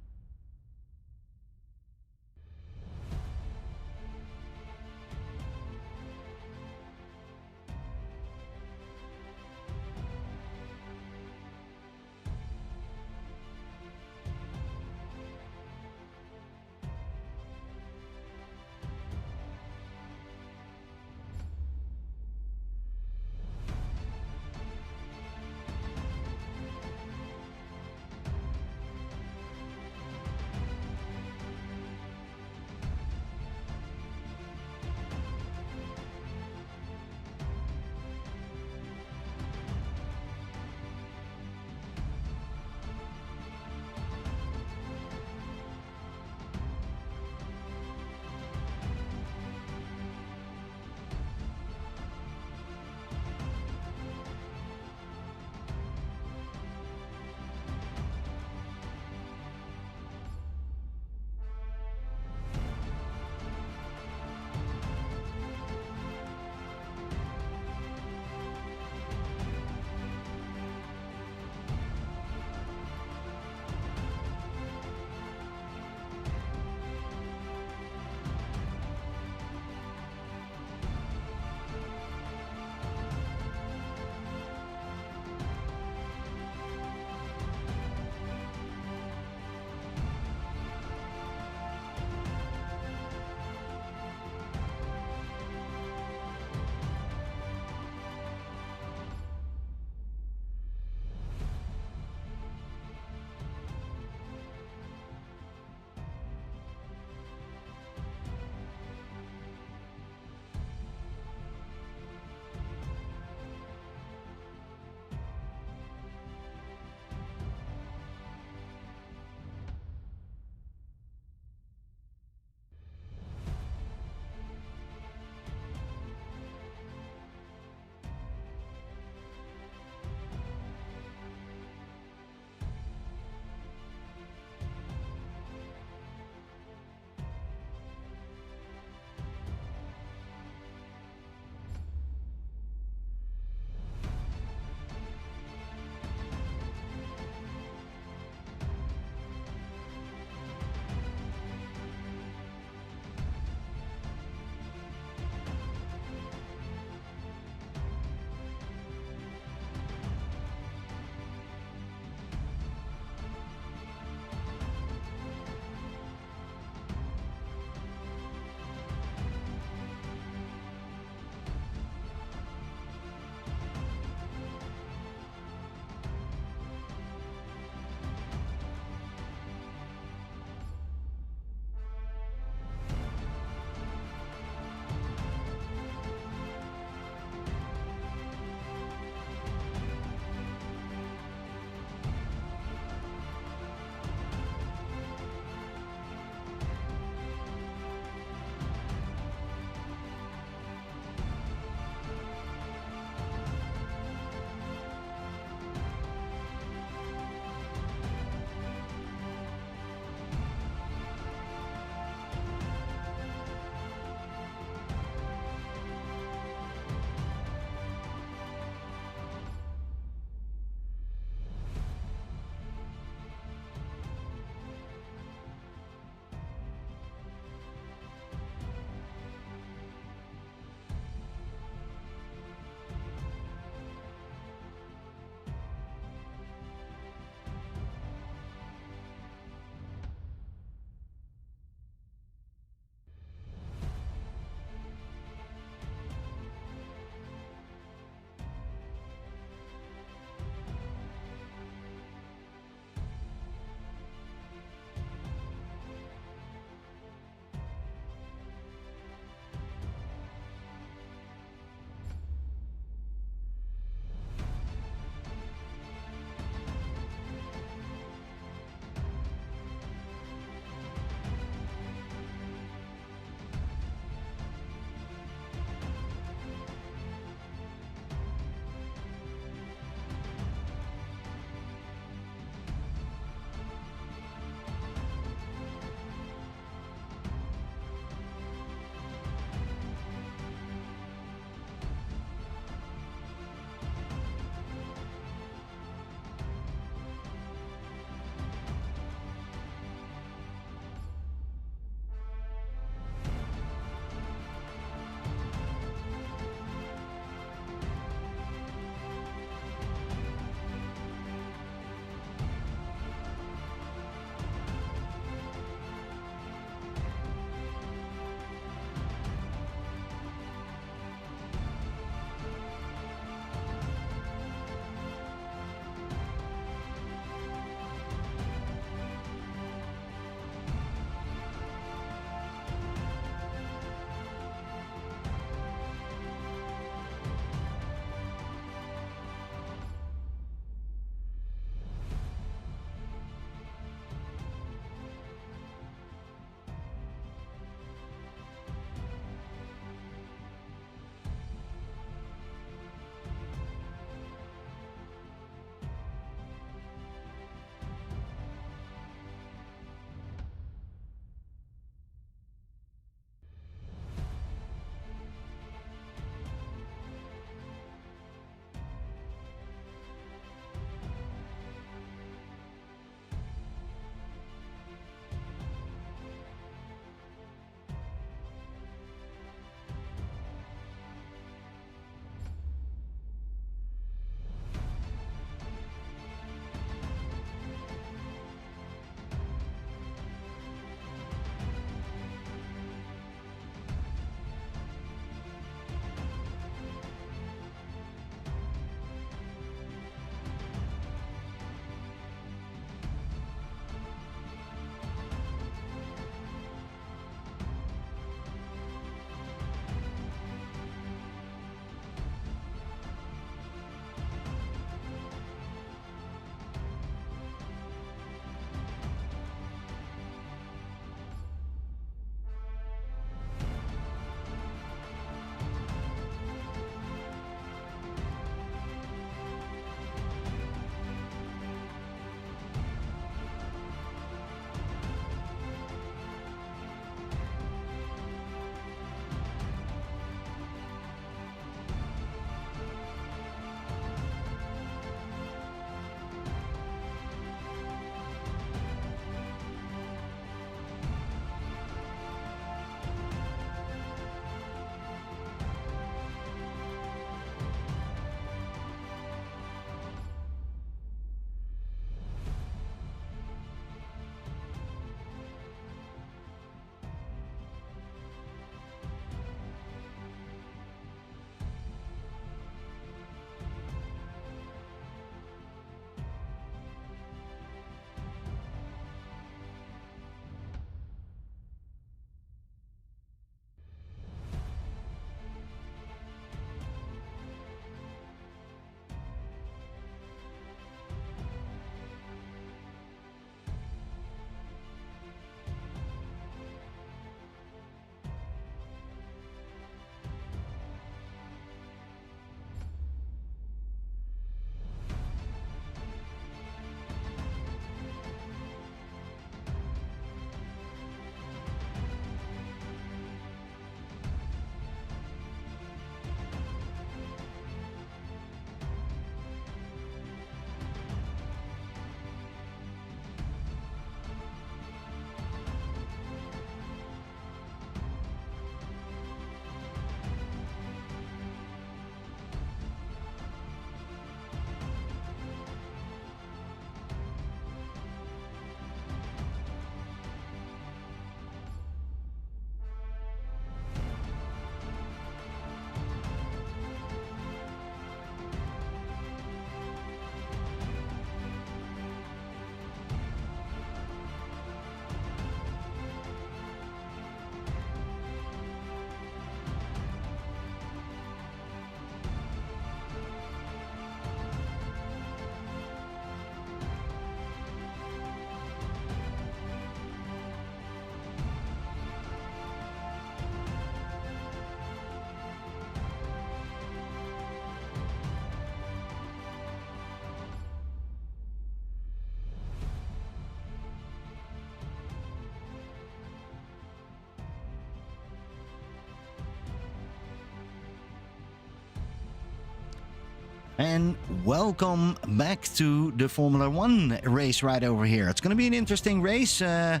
And welcome back to the Formula One race right over here. It's going to be an interesting race. I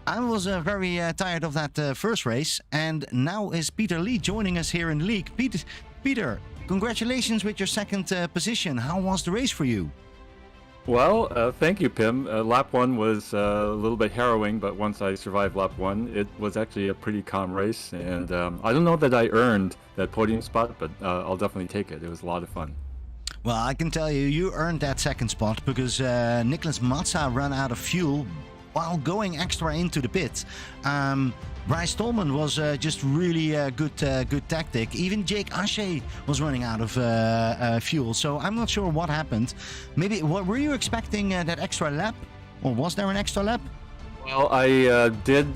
was very tired of that first race, and now is Peter Lee joining us here in the league. Peter, congratulations with your second position. How was the race for you? Well, thank you, Pim. Lap 1 was a little bit harrowing, but once I survived lap 1, it was actually a pretty calm race. And I don't know that I earned that podium spot, but I'll definitely take it. It was a lot of fun. Well, I can tell you earned that second spot because Nicholas Matzah ran out of fuel while going extra into the pit. Bryce Tolman was just really good tactic. Even Jake Ashe was running out of fuel, so I'm not sure what happened. Maybe, what were you expecting that extra lap, or was there an extra lap? Well, I did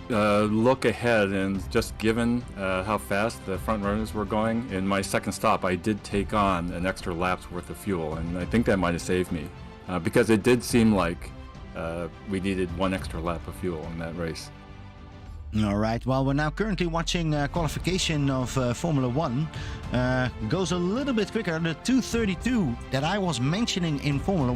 look ahead, and just given how fast the front runners were going, in my second stop, I did take on an extra lap's worth of fuel, and I think that might have saved me because it did seem like we needed one extra lap of fuel in that race. All right, well, we're now currently watching qualification of Formula One. Goes a little bit quicker. The 2:32 that I was mentioning in Formula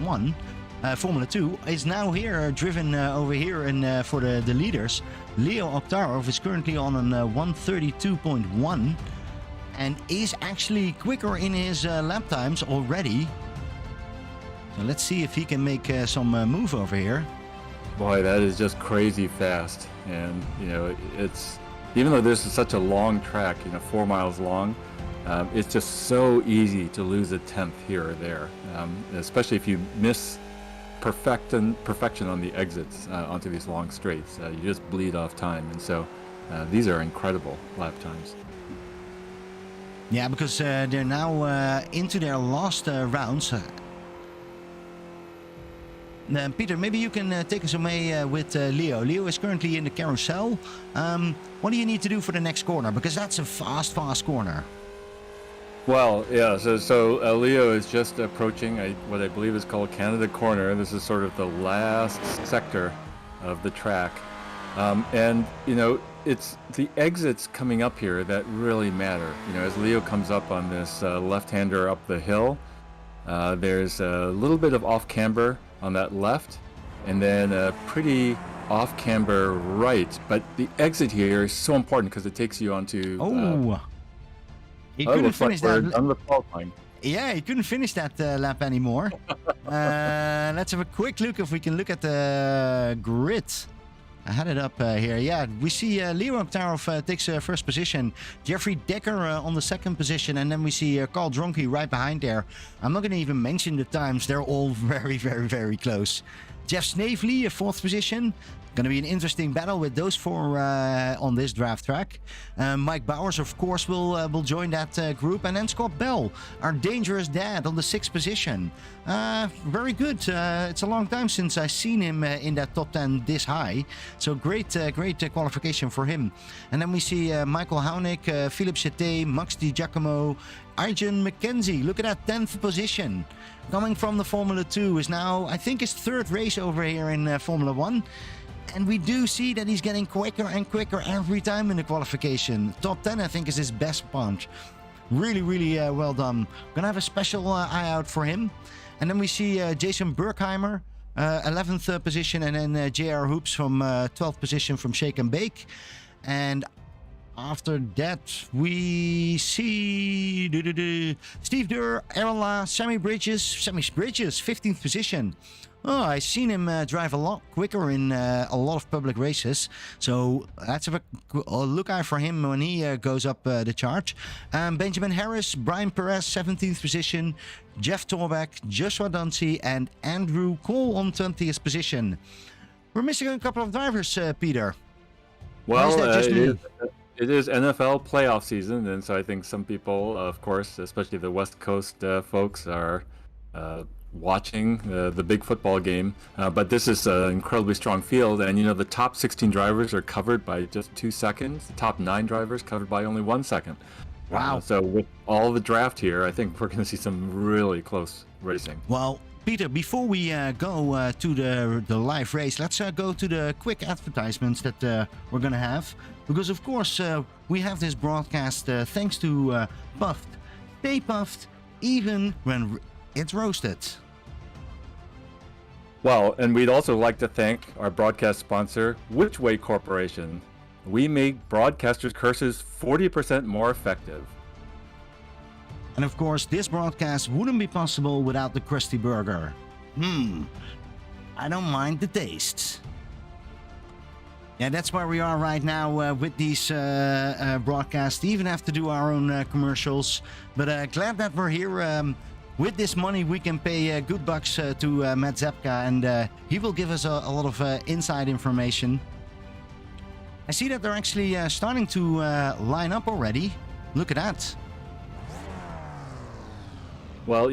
2 is now here, driven over here for the leaders. Leo Oktarov is currently on an 1:32.1 and is actually quicker in his lap times already. So let's see if he can make some move over here. Boy, that is just crazy fast. And, you know, it's, even though this is such a long track, 4 miles long, it's just so easy to lose a tenth here or there, especially if you miss perfection on the exits onto these long straights. You just bleed off time. And so these are incredible lap times. Yeah, because they're now into their last rounds. Peter, maybe you can take us away with Leo. Leo is currently in the carousel. What do you need to do for the next corner? Because that's a fast corner. Well, yeah, so Leo is just approaching what I believe is called Canada Corner. This is sort of the last sector of the track. And, it's the exits coming up here that really matter. As Leo comes up on this left-hander up the hill, there's a little bit of off-camber on that left, and then a pretty off-camber right. But the exit here is so important because it takes you onto... He couldn't finish that. On the fault line. Yeah, he couldn't finish that lap anymore. Let's have a quick look if we can look at the grid. I had it up here. Yeah, we see Leo Oktarov takes first position. Jeffrey Decker on the second position. And then we see Carl Dronke right behind there. I'm not going to even mention the times. They're all very, very, very close. Jeff Snavely, fourth position. Going to be an interesting battle with those four on this draft track. Mike Bowers, of course, will join that group. And then Scott Bell, our dangerous dad, on the sixth position. Very good. It's a long time since I've seen him in that top 10 this high. So great qualification for him. And then we see Michael Hounik, Philip Chete, Max Di Giacomo, Arjun McKenzie. Look at that 10th position. Coming from the Formula 2 is now, I think, his third race over here in Formula 1. And we do see that he's getting quicker and quicker every time in the qualification. Top 10, I think, is his best punch. Really, really well done. Gonna have a special eye out for him. And then we see Jason Berkheimer, 11th position, and then JR Hoops from 12th position from Shake and Bake. And after that, we see Steve Durr, Aaron La, Sammy Bridges, 15th position. Oh, I've seen him drive a lot quicker in a lot of public races. So that's a look out for him when he goes up the chart. Benjamin Harris, Brian Perez, 17th position. Jeff Torbeck, Joshua Dancy, and Andrew Cole on 20th position. We're missing a couple of drivers, Peter. Well, it is NFL playoff season, and so I think some people, of course, especially the West Coast folks, are watching the big football game. But this is an incredibly strong field, and the top 16 drivers are covered by just 2 seconds. The top 9 drivers covered by only 1 second. Wow. So with all the draft here, I think we're going to see some really close racing. Well, Peter, before we go to the live race, let's go to the quick advertisements that we're going to have. Because, of course, we have this broadcast thanks to Puffed. Stay puffed, even when it's roasted. Well, and we'd also like to thank our broadcast sponsor, Whichway Corporation. We make broadcasters' curses 40% more effective. And of course, this broadcast wouldn't be possible without the Krusty Burger. I don't mind the taste. Yeah, that's where we are right now with these broadcasts. Even have to do our own commercials. But glad that we're here. With this money, we can pay good bucks to Matt Zepka, and he will give us a lot of inside information. I see that they're actually starting to line up already. Look at that. Well,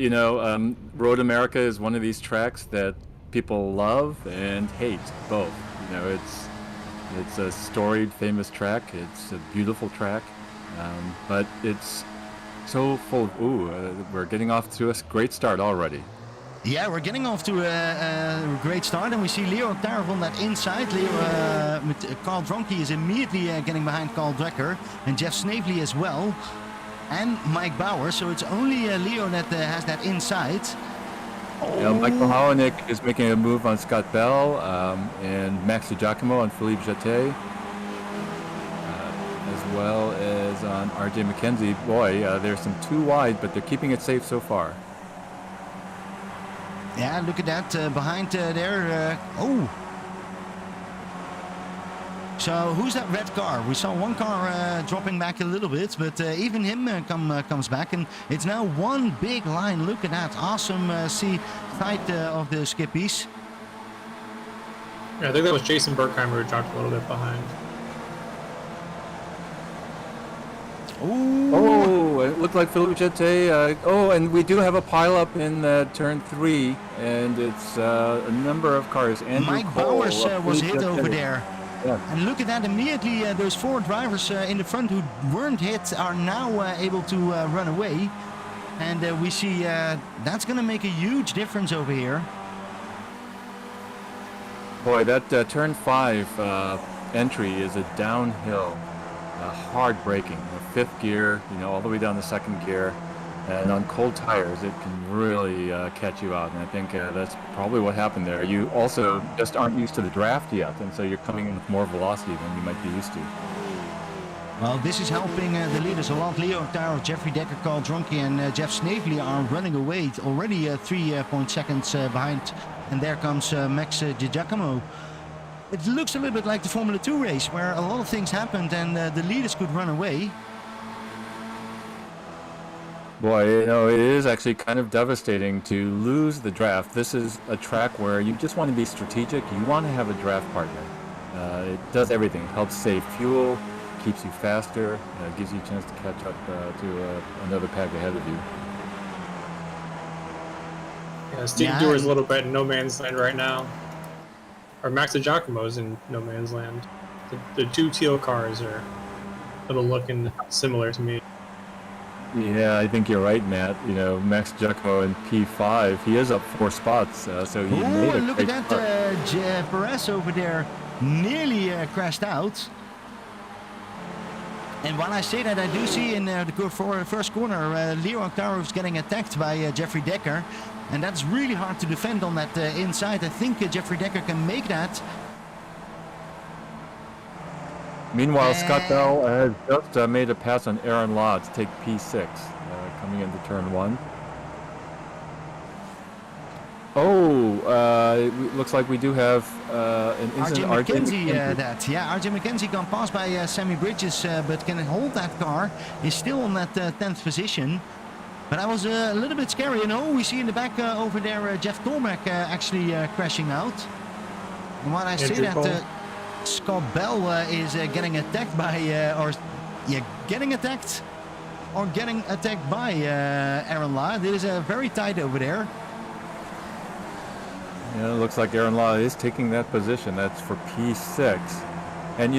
Road America is one of these tracks that people love and hate both. It's a storied, famous track. It's a beautiful track, but it's so full of, we're getting off to a great start already. Yeah, we're getting off to a great start, and we see Leo Octarov on that inside. Carl Dronke is immediately getting behind Carl Drecker, and Jeff Snavely as well, and Mike Bauer. So it's only Leo that has that inside. Yeah, Mike Mahalanik is making a move on Scott Bell, and Max DiGiacomo on Philippe Jeté, as well as on RJ McKenzie. Boy, there's some too wide, but they're keeping it safe so far. Yeah, look at that behind there. So who's that red car? We saw one car dropping back a little bit, but even him comes back, and it's now one big line. Look at that awesome sight of the skippies. Yeah, I think that was Jason Berkheimer who dropped a little bit behind. Ooh. It looked like Philippe Jeté. And we do have a pileup in turn 3, and it's a number of cars. Andrew Mike Cole, Bowers was Philippe hit over Jeté. there. Yeah. And look at that, immediately those 4 drivers in the front who weren't hit are now able to run away. And we see that's going to make a huge difference over here. Boy, that turn 5 entry is a downhill, hard braking, 5th gear, all the way down to 2nd gear. And on cold tires, it can really catch you out. And I think that's probably what happened there. You also just aren't used to the draft yet, and so you're coming in with more velocity than you might be used to. Well, this is helping the leaders a lot. Leo Octarov, Jeffrey Decker, Carl Dronke, and Jeff Snavely are running away. Already 3 seconds behind. And there comes Max DiGiacomo. It looks a little bit like the Formula 2 race, where a lot of things happened and the leaders could run away. Boy, it is actually kind of devastating to lose the draft. This is a track where you just want to be strategic. You want to have a draft partner. It does everything. It helps save fuel, keeps you faster, gives you a chance to catch up to another pack ahead of you. Yeah, Steve Dewar's a little bit in no man's land right now. Or Max DiGiacomo's in no man's land. The 2 teal cars are a little looking similar to me. Yeah, I think you're right, Matt. Max DiGiacomo in P5, he is up 4 spots, so he made a look great at that Perez over there nearly crashed out. And while I say that, I do see in the first corner, Leo Octarov is getting attacked by Jeffrey Decker. And that's really hard to defend on that inside. I think Jeffrey Decker can make that. Meanwhile, Scott Bell has just made a pass on Aaron Law to take P6, coming into turn 1. It looks like we do have an incident. RJ McKenzie, RJ McKenzie gone past by Sammy Bridges, but can hold that car. Is still on that 10th position. But that was a little bit scary. We see in the back over there Jeff Tormack actually crashing out. And while I say that, Scott Bell is getting attacked by, getting attacked or getting attacked by Aaron Law. It is very tight over there. Yeah, it looks like Aaron Law is taking that position. That's for P6. And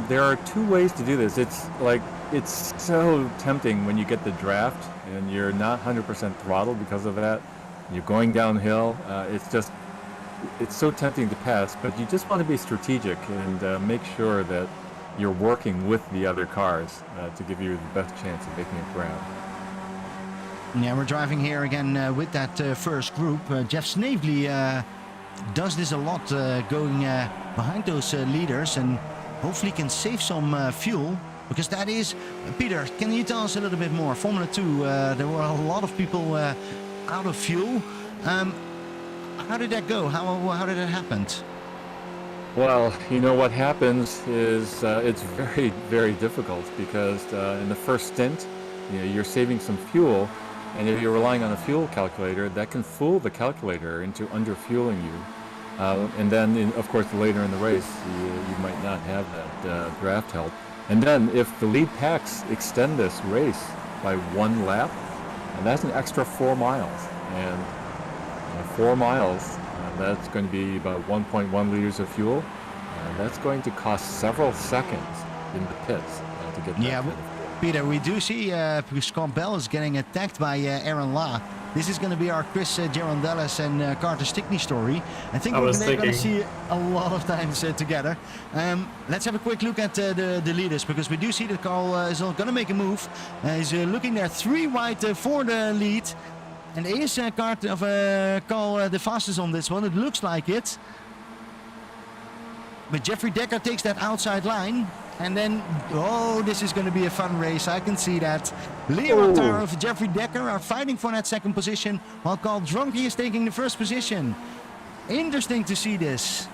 there are 2 ways to do this. It's so tempting when you get the draft and you're not 100% throttled because of that. You're going downhill. It's so tempting to pass, but you just want to be strategic and make sure that you're working with the other cars to give you the best chance of making it grab. Yeah, we're driving here again with that first group. Jeff Snavely does this a lot, going behind those leaders, and hopefully can save some fuel. Because that is... Peter, can you tell us a little bit more? Formula 2, there were a lot of people out of fuel. How did that go? How did it happen? Well, you know what happens is it's very, very difficult because in the first stint, you're saving some fuel, and if you're relying on a fuel calculator, that can fool the calculator into underfueling you. And then, of course, later in the race, you might not have that draft help. And then if the lead packs extend this race by 1 lap, and that's an extra 4 miles. And 4 miles, that's going to be about 1.1 liters of fuel. That's going to cost several seconds in the pits to get that kind of fuel. Peter, we do see Scott Bell is getting attacked by Aaron Law. This is going to be our Chris Gerondelis and Carter Stickney story. I think we're going to see a lot of times together. Let's have a quick look at the leaders, because we do see that Carl is going to make a move. He's looking there 3 wide for the lead. And is Carl the fastest on this one? It looks like it. But Jeffrey Decker takes that outside line. And then, this is going to be a fun race. I can see that. Leo Octaro and Jeffrey Decker are fighting for that second position, while Carl Dronke is taking the first position. Interesting to see this.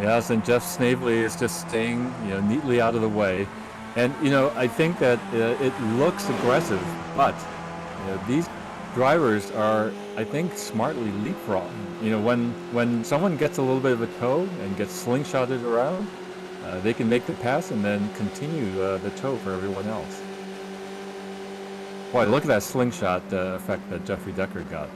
Yes, and Jeff Snavely is just staying, neatly out of the way. And, I think that it looks aggressive, but these drivers are, I think, smartly leapfrogging. When someone gets a little bit of a tow and gets slingshotted around, they can make the pass and then continue the tow for everyone else. Boy, look at that slingshot effect that Jeffrey Decker got.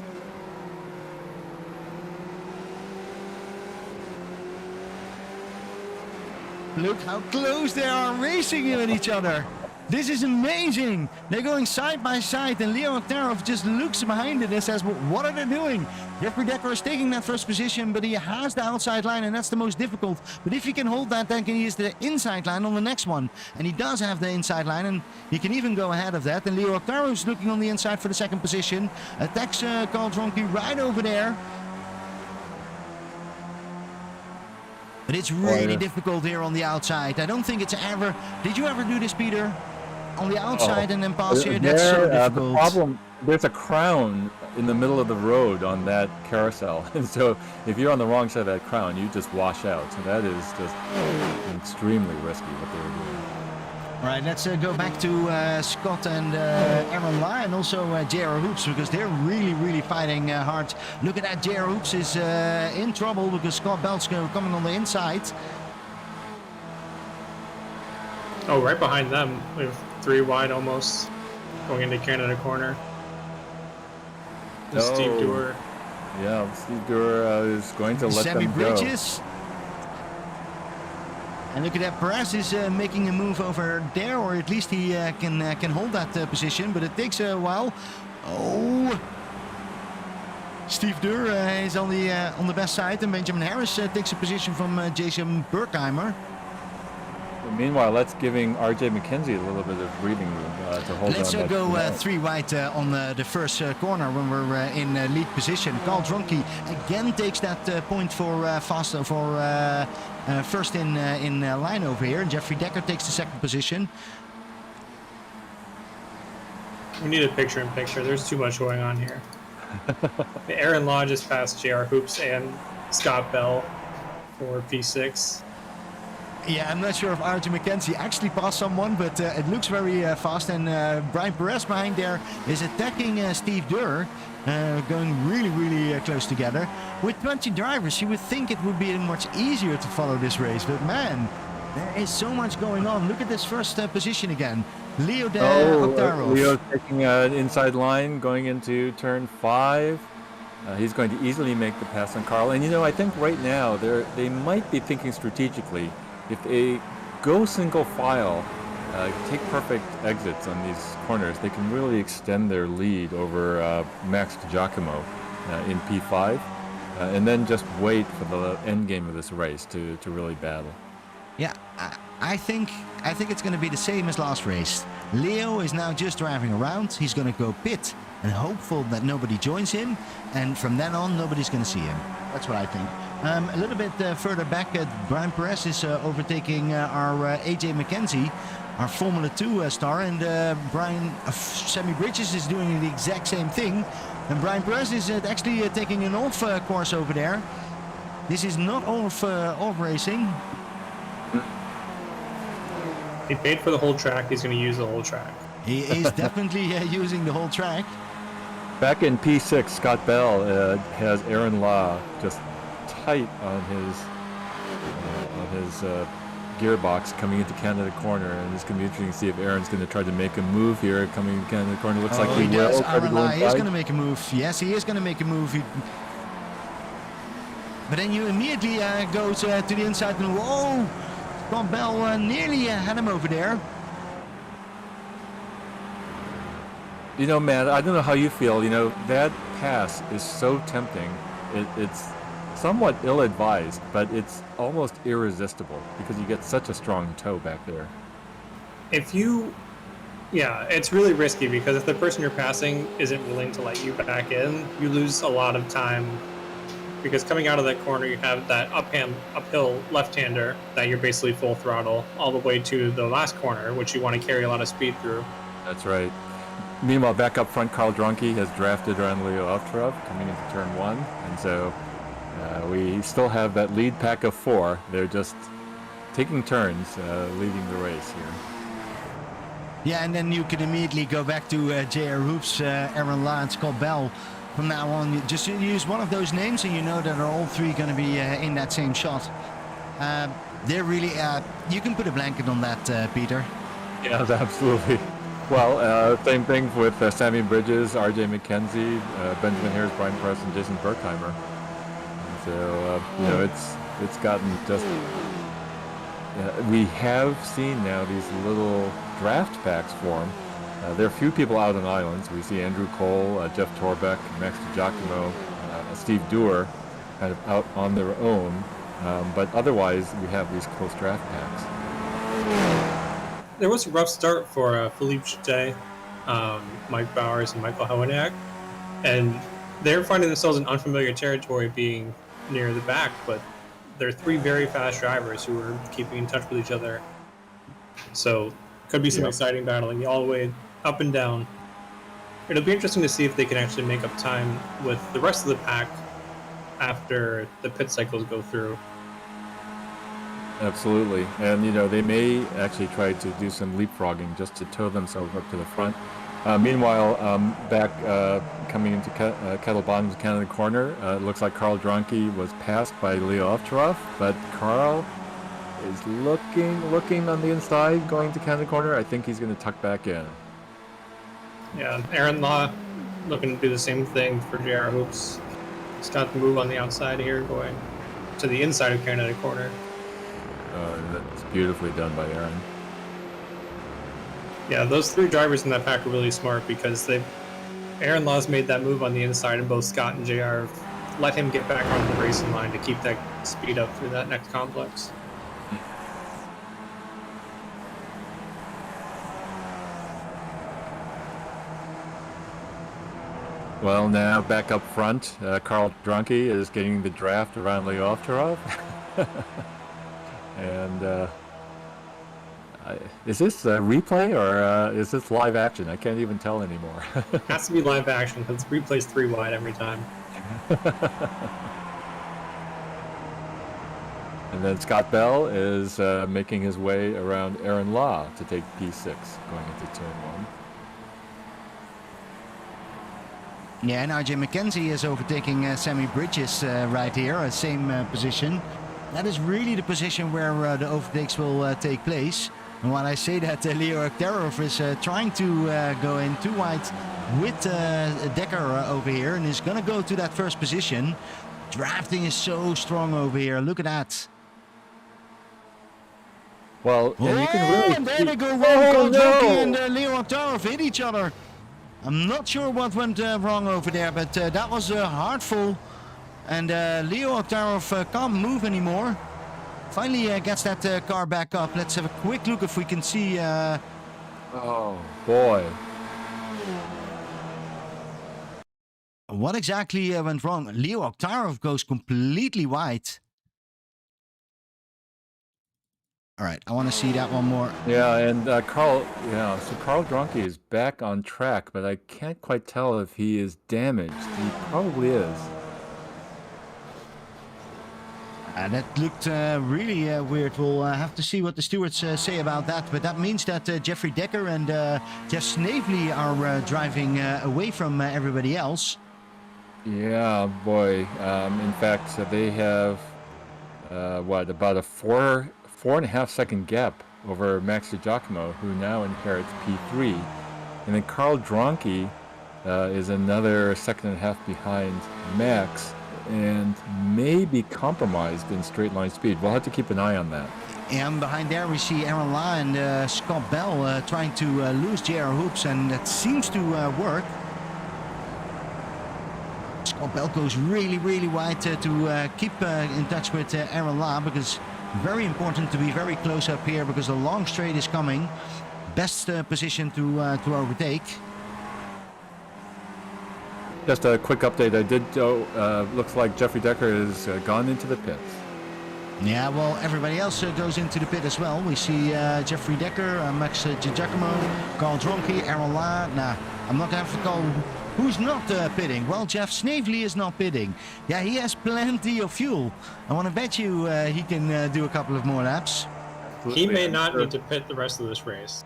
Look how close they are racing at each other. This is amazing. They're going side by side, and Leo Octaro just looks behind it and says, well, what are they doing? Jeffrey Decker is taking that first position, but he has the outside line, and that's the most difficult. But if he can hold that, then he can use the inside line on the next one. And he does have the inside line, and he can even go ahead of that. And Leo Octaro is looking on the inside for the second position. Attacks Carl Dronke right over there. But it's really difficult here on the outside. I don't think it's ever... Did you ever do this, Peter? On the outside and then pass here? That's so difficult. The problem, there's a crown in the middle of the road on that carousel. And so if you're on the wrong side of that crown, you just wash out. So that is just extremely risky what they were doing. All right, let's go back to Scott and Aaron Law, and also JR Hoops, because they're really fighting hard. Look at that, JR Hoops is in trouble because Scott Bell's coming on the inside. Oh, right behind them, we have 3 wide almost, going into Canada corner. Steve Dewar. Yeah, Steve Dewar is going to let Sammy them go. Bridges. And look at that, Perez is making a move over there, or at least he can hold that position, but it takes a while. Oh, Steve Durr is on the best side, and Benjamin Harris takes a position from Jason Berkheimer. Meanwhile, that's giving RJ McKenzie a little bit of breathing room to hold on. Let's go 3 wide on the first corner when we're in lead position. Carl Dronke again takes that point for first in line over here. And Jeffrey Decker takes the second position. We need a picture-in-picture. There's too much going on here. Aaron Law just passed JR Hoops and Scott Bell for P6. Yeah, I'm not sure if RJ McKenzie actually passed someone, but it looks very fast. And Brian Perez behind there is attacking Steve Durr, going really close together. With 20 drivers, you would think it would be much easier to follow this race, but man, there is so much going on. Look at this first position again. Leo Octaro. Leo taking an inside line going into turn 5. He's going to easily make the pass on Carl. And I think right now they might be thinking strategically. If they go single file, take perfect exits on these corners, they can really extend their lead over Max Giacomo in P5, and then just wait for the end game of this race to really battle. Yeah, I think it's going to be the same as last race. Leo is now just driving around. He's going to go pit and hopeful that nobody joins him. And from then on, nobody's going to see him. That's what I think. A little bit further back, Brian Perez is overtaking our AJ McKenzie, our Formula 2 star. And Sammy Bridges is doing the exact same thing. And Brian Perez is actually taking an off course over there. This is not off racing. He paid for the whole track. He's going to use the whole track. He is definitely using the whole track. Back in P6, Scott Bell has Aaron Law just tight on his gearbox coming into Canada corner, and it's going to be interesting to see if Aaron's going to try to make a move here coming into Canada corner. Looks like he will. Aaron Law is going to make a move. Yes, he is going to make a move. But then you immediately go to the inside and whoa! Scott Bell nearly had him over there. You know, man, I don't know how you feel. You know, that pass is so tempting. It's somewhat ill-advised, but it's almost irresistible because you get such a strong toe back there. Yeah, it's really risky because if the person you're passing isn't willing to let you back in, you lose a lot of time. Because coming out of that corner, you have that uphill left-hander that you're basically full throttle all the way to the last corner, which you want to carry a lot of speed through. That's right. Meanwhile, back up front, Carl Drunke has drafted around Leo Ovtcharov coming into turn 1, and so we still have that lead pack of 4. They're just taking turns leading the race here. Yeah, and then you can immediately go back to JR Hoops, Aaron Law, and Scott Bell. From now on, you just use one of those names and you know that are all three going to be in that same shot. They're really, you can put a blanket on that, Peter. Yes, absolutely. Well, same thing with Sammy Bridges, RJ McKenzie, Benjamin Harris, Brian Perez, and Jason Berkheimer. So, you know, it's gotten just... we have seen now these little draft packs form. There are a few people out on islands. We see Andrew Cole, Jeff Torbeck, Max DiGiacomo, Steve Dewar kind of out on their own. But otherwise, we have these close draft packs. There was a rough start for Philippe Chute, Mike Bowers, and Michael Howaniak. And they're finding themselves in unfamiliar territory being near the back, but they're 3 very fast drivers who are keeping in touch with each other. So could be some exciting battling all the way up and down. It'll be interesting to see if they can actually make up time with the rest of the pack after the pit cycles go through. Absolutely. And, you know, they may actually try to do some leapfrogging just to tow themselves up to the front. Meanwhile, back coming into Kettle Bottom's Canada corner, it looks like Carl Drunke was passed by Leo Ovtcharov, but Carl is looking on the inside, going to Canada corner. I think he's going to tuck back in. Yeah, Aaron Law looking to do the same thing for JR Hoops. He's got the move on the outside here, going to the inside of Canada corner. That's beautifully done by Aaron. Yeah, those 3 drivers in that pack are really smart because Aaron Law's made that move on the inside, and both Scott and JR let him get back onto the racing line to keep that speed up through that next complex. Well, now back up front, Carl Drunke is getting the draft around Leo Ovtcharov. And is this a replay or is this live action? I can't even tell anymore. It has to be live action because replay's 3 wide every time. And then Scott Bell is making his way around Aaron Law to take P6 going into turn 1. Yeah, and RJ McKenzie is overtaking Sammy Bridges right here, same position. That is really the position where the overtakes will take place. And when I say that, Leo Ovtcharov is trying to go in too wide with Decker over here, and is going to go to that first position. Drafting is so strong over here. Look at that. Well, yeah, you can really... And there they go. Carl Drunke and Leo Ovtcharov hit each other. I'm not sure what went wrong over there, but that was hardful. And Leo Ovtcharov can't move anymore. Finally gets that car back up. Let's have a quick look if we can see Oh, boy. What exactly went wrong? Leo Oktarov goes completely wide. All right, I want to see that one more. Yeah, and so Carl Dronke is back on track, but I can't quite tell if he is damaged. He probably is. That looked really weird. We'll have to see what the stewards say about that. But that means that Jeffrey Decker and Jeff Snavely are driving away from everybody else. Yeah, boy. In fact, they have about a 4.5 second gap over Max DiGiacomo, who now inherits P3, and then Carl Dronke is another 1.5 behind Max, and may be compromised in straight line speed. We'll have to keep an eye on that. And behind there we see Aaron Law and Scott Bell trying to lose JR Hoops, and that seems to work. Scott Bell goes really, really wide to keep in touch with Aaron Law, because very important to be very close up here because the long straight is coming. Best position to overtake. Just a quick update. Looks like Jeffrey Decker has gone into the pits. Yeah, well, everybody else goes into the pit as well. We see Jeffrey Decker, Max DiGiacomo, Carl Dronke, Aaron Law. Nah, I'm not going to have to call who's not pitting. Well, Jeff Snavely is not pitting. Yeah, he has plenty of fuel. I want to bet you he can do a couple of more laps. He may not need to pit the rest of this race.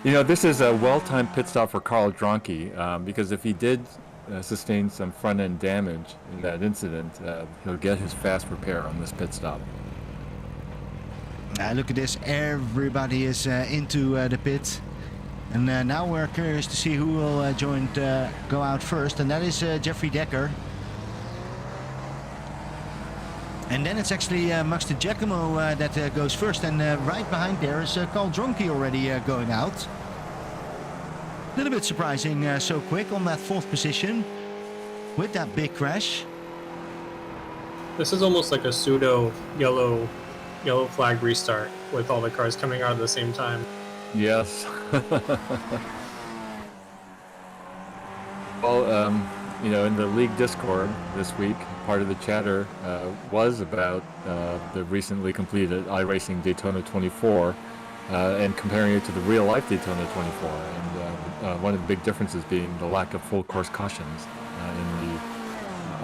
You know, this is a well-timed pit stop for Carl Dronke, because if he did sustain some front-end damage in that incident, he'll get his fast repair on this pit stop. Look at this. Everybody is into the pit. And now we're curious to see who will go out first, and that is Jeffrey Decker. And then it's actually Max DiGiacomo that goes first, and right behind there is Carl Dronke already going out. A little bit surprising so quick on that 4th position with that big crash. This is almost like a pseudo yellow flag restart with all the cars coming out at the same time. Yes. Well, you know, in the league Discord this week, part of the chatter was about the recently completed iRacing Daytona 24 and comparing it to the real-life Daytona 24. And one of the big differences being the lack of full course cautions in the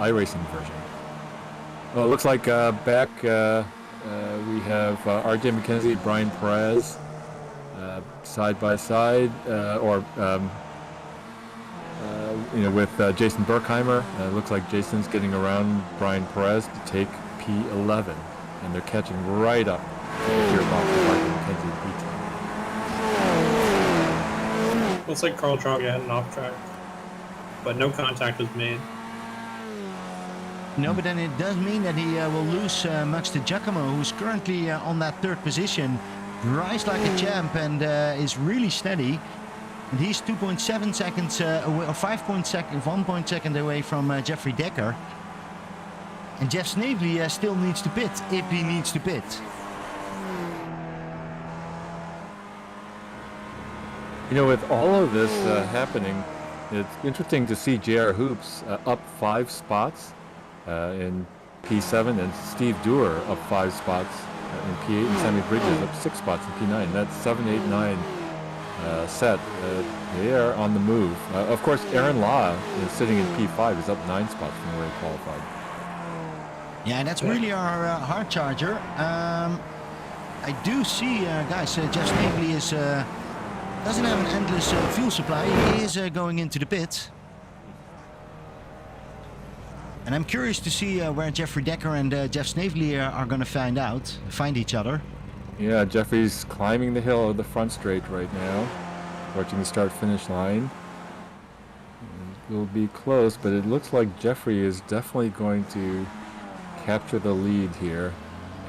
iRacing version. Well, it looks like back we have RJ McKenzie, Brian Perez, side by side, with Jason Berkheimer. Looks like Jason's getting around Brian Perez to take P11, and they're catching right up to the gearbox of RJ McKenzie P10. Looks like Carl Dronke had an off track, but no contact was made. No, but then it does mean that he will lose Max DiGiacomo, who's currently on that 3rd position. Bryce like a champ and is really steady. And he's 2.7 seconds away, or 1 second away from Jeffrey Decker. And Jeff Snavely still needs to pit, if he needs to pit. You know, with all of this happening, it's interesting to see JR Hoops up 5 spots in P7, and Steve Dewar up 5 spots in P8, and Sammy Bridges up 6 spots in P9. That's 7, 8, 9 set. They are on the move. Of course, Aaron Law is sitting in P5, is up 9 spots from where he qualified. Yeah, and that's really our hard charger. I do see, guys, Jeff Snavely is doesn't have an endless fuel supply. He is going into the pit. And I'm curious to see where Jeffrey Decker and Jeff Snavely are going to find each other. Yeah, Jeffrey's climbing the hill of the front straight right now, approaching the start-finish line. It will be close, but it looks like Jeffrey is definitely going to capture the lead here.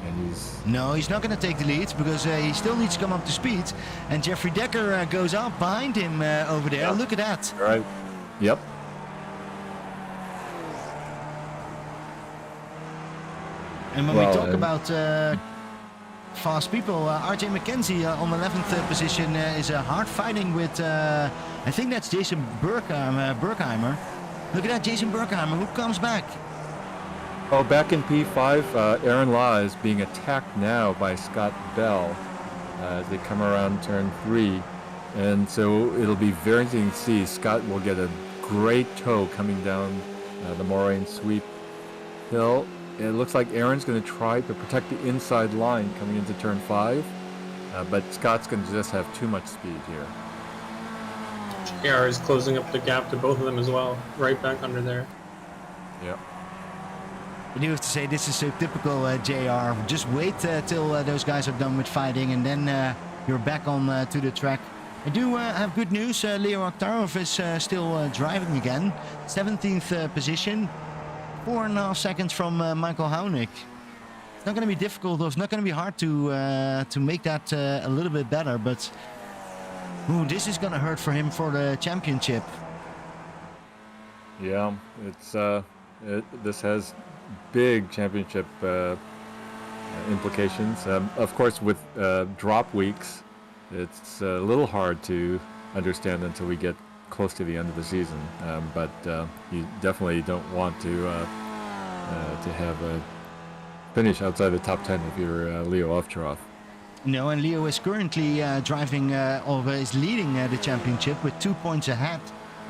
And No, he's not going to take the lead because he still needs to come up to speed. And Jeffrey Decker goes up behind him over there. Yep. Look at that. All right. Yep. And when we talk about fast people. RJ McKenzie on 11th position is hard fighting with, I think that's Jason Berkheimer. Look at that, Jason Berkheimer, who comes back. Oh, back in P5, Aaron Law is being attacked now by Scott Bell as they come around turn 3. And so it'll be very interesting to see. Scott will get a great tow coming down the Moraine Sweep hill. It looks like Aaron's going to try to protect the inside line coming into turn 5, but Scott's going to just have too much speed here. JR is closing up the gap to both of them as well, right back under there. Yep. I do have to say, this is so typical JR. Just wait till those guys are done with fighting, and then you're back on to the track. I do have good news. Leo Akhtarov is still driving again. 17th position. 4.5 seconds from Michael Hounik. It's not going to be difficult, or it's not going to be hard to make that a little bit better, but ooh, this is going to hurt for him for the championship. Yeah, it's this has big championship implications. Of course, with drop weeks, it's a little hard to understand until we get close to the end of the season, but you definitely don't want to have a finish outside the top 10 if you're Leo Ovcharov. No, and Leo is currently driving, or is leading the championship with 2 points ahead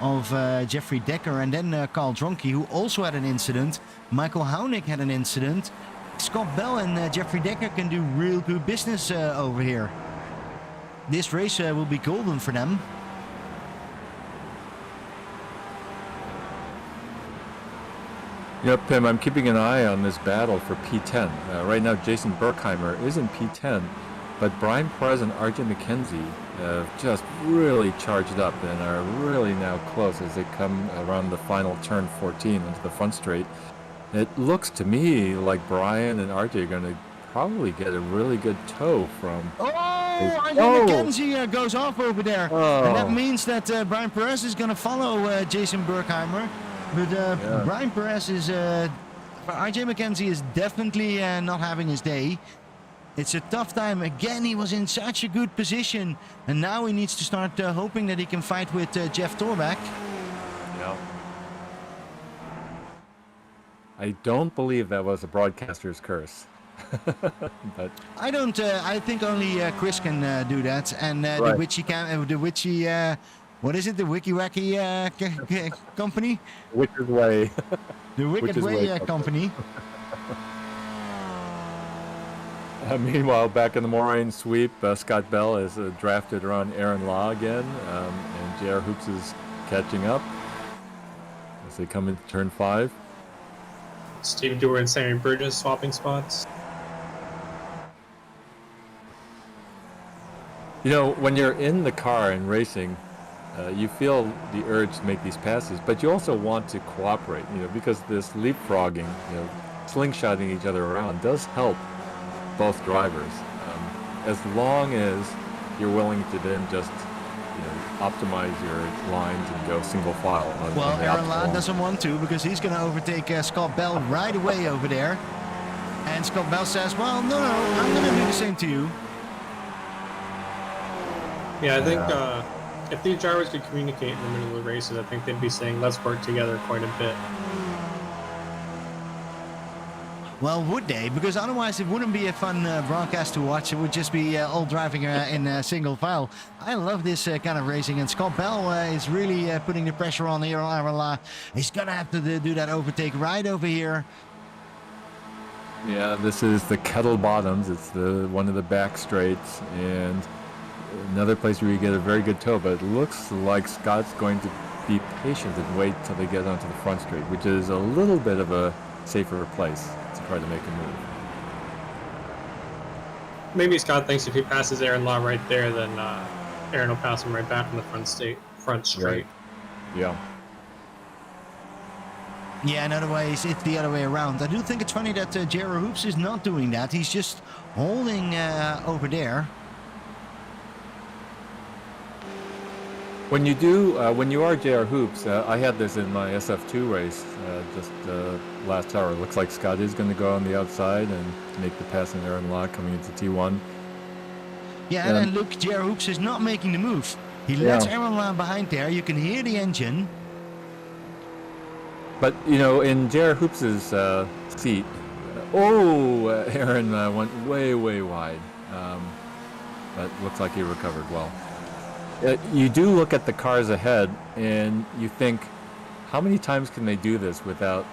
of Jeffrey Decker, and then Carl Dronke, who also had an incident. Michael Hounik had an incident. Scott Bell and Jeffrey Decker can do real good business over here. This race will be golden for them. Yep, Pim, I'm keeping an eye on this battle for P10. Right now, Jason Berkheimer is in P10, but Brian Perez and RJ McKenzie have just really charged up and are really now close as they come around the final turn 14 into the front straight. It looks to me like Brian and RJ are going to probably get a really good tow from... RJ McKenzie goes off over there. And that means that Brian Perez is going to follow Jason Berkheimer. But Brian Perez is... RJ McKenzie is definitely not having his day. It's a tough time. Again, he was in such a good position. And now he needs to start hoping that he can fight with Jeff Torbeck. Yeah. I don't believe that was a broadcaster's curse. But I don't. I think only Chris can do that. And right. the Witchy what is it? The Wiki Wacky company? Wicked Way. The Wicked Way company. Meanwhile, back in the Moraine Sweep, Scott Bell is drafted around Aaron Law again, and JR Hoops is catching up as they come into turn 5. Steve Dewar and Sammy Bridges swapping spots. You know, when you're in the car and racing, you feel the urge to make these passes, but you also want to cooperate, because this leapfrogging, slingshotting each other around does help both drivers, as long as you're willing to then just optimize your lines and go single file. Well, Aaron Ladd doesn't want to, because he's going to overtake Scott Bell right away over there. And Scott Bell says, well, no, I'm going to do the same to you. Yeah, I think if these drivers could communicate in the middle of the races, I think they'd be saying, let's work together quite a bit. Well, would they? Because otherwise it wouldn't be a fun broadcast to watch. It would just be all driving in single file. I love this kind of racing, and Scott Bell is really putting the pressure on here. He's going to have to do that overtake right over here. Yeah, this is the Kettle Bottoms. It's one of the back straights, and another place where you get a very good tow, but it looks like Scott's going to be patient and wait till they get onto the front straight, which is a little bit of a safer place to try to make a move. Maybe Scott thinks if he passes Aaron Law right there, then Aaron will pass him right back in the front straight. Right. Yeah. Yeah, in other ways, it's the other way around. I do think it's funny that J.R. Hoops is not doing that. He's just holding over there. When you are JR Hoops, I had this in my SF2 race just last hour. It looks like Scott is going to go on the outside and make the pass in Aaron Law coming into T1. Yeah, and then look, JR Hoops is not making the move. He lets Aaron Law behind there. You can hear the engine. But, in JR Hoops' seat, Aaron went way, way wide. But looks like he recovered well. You do look at the cars ahead and you think, how many times can they do this without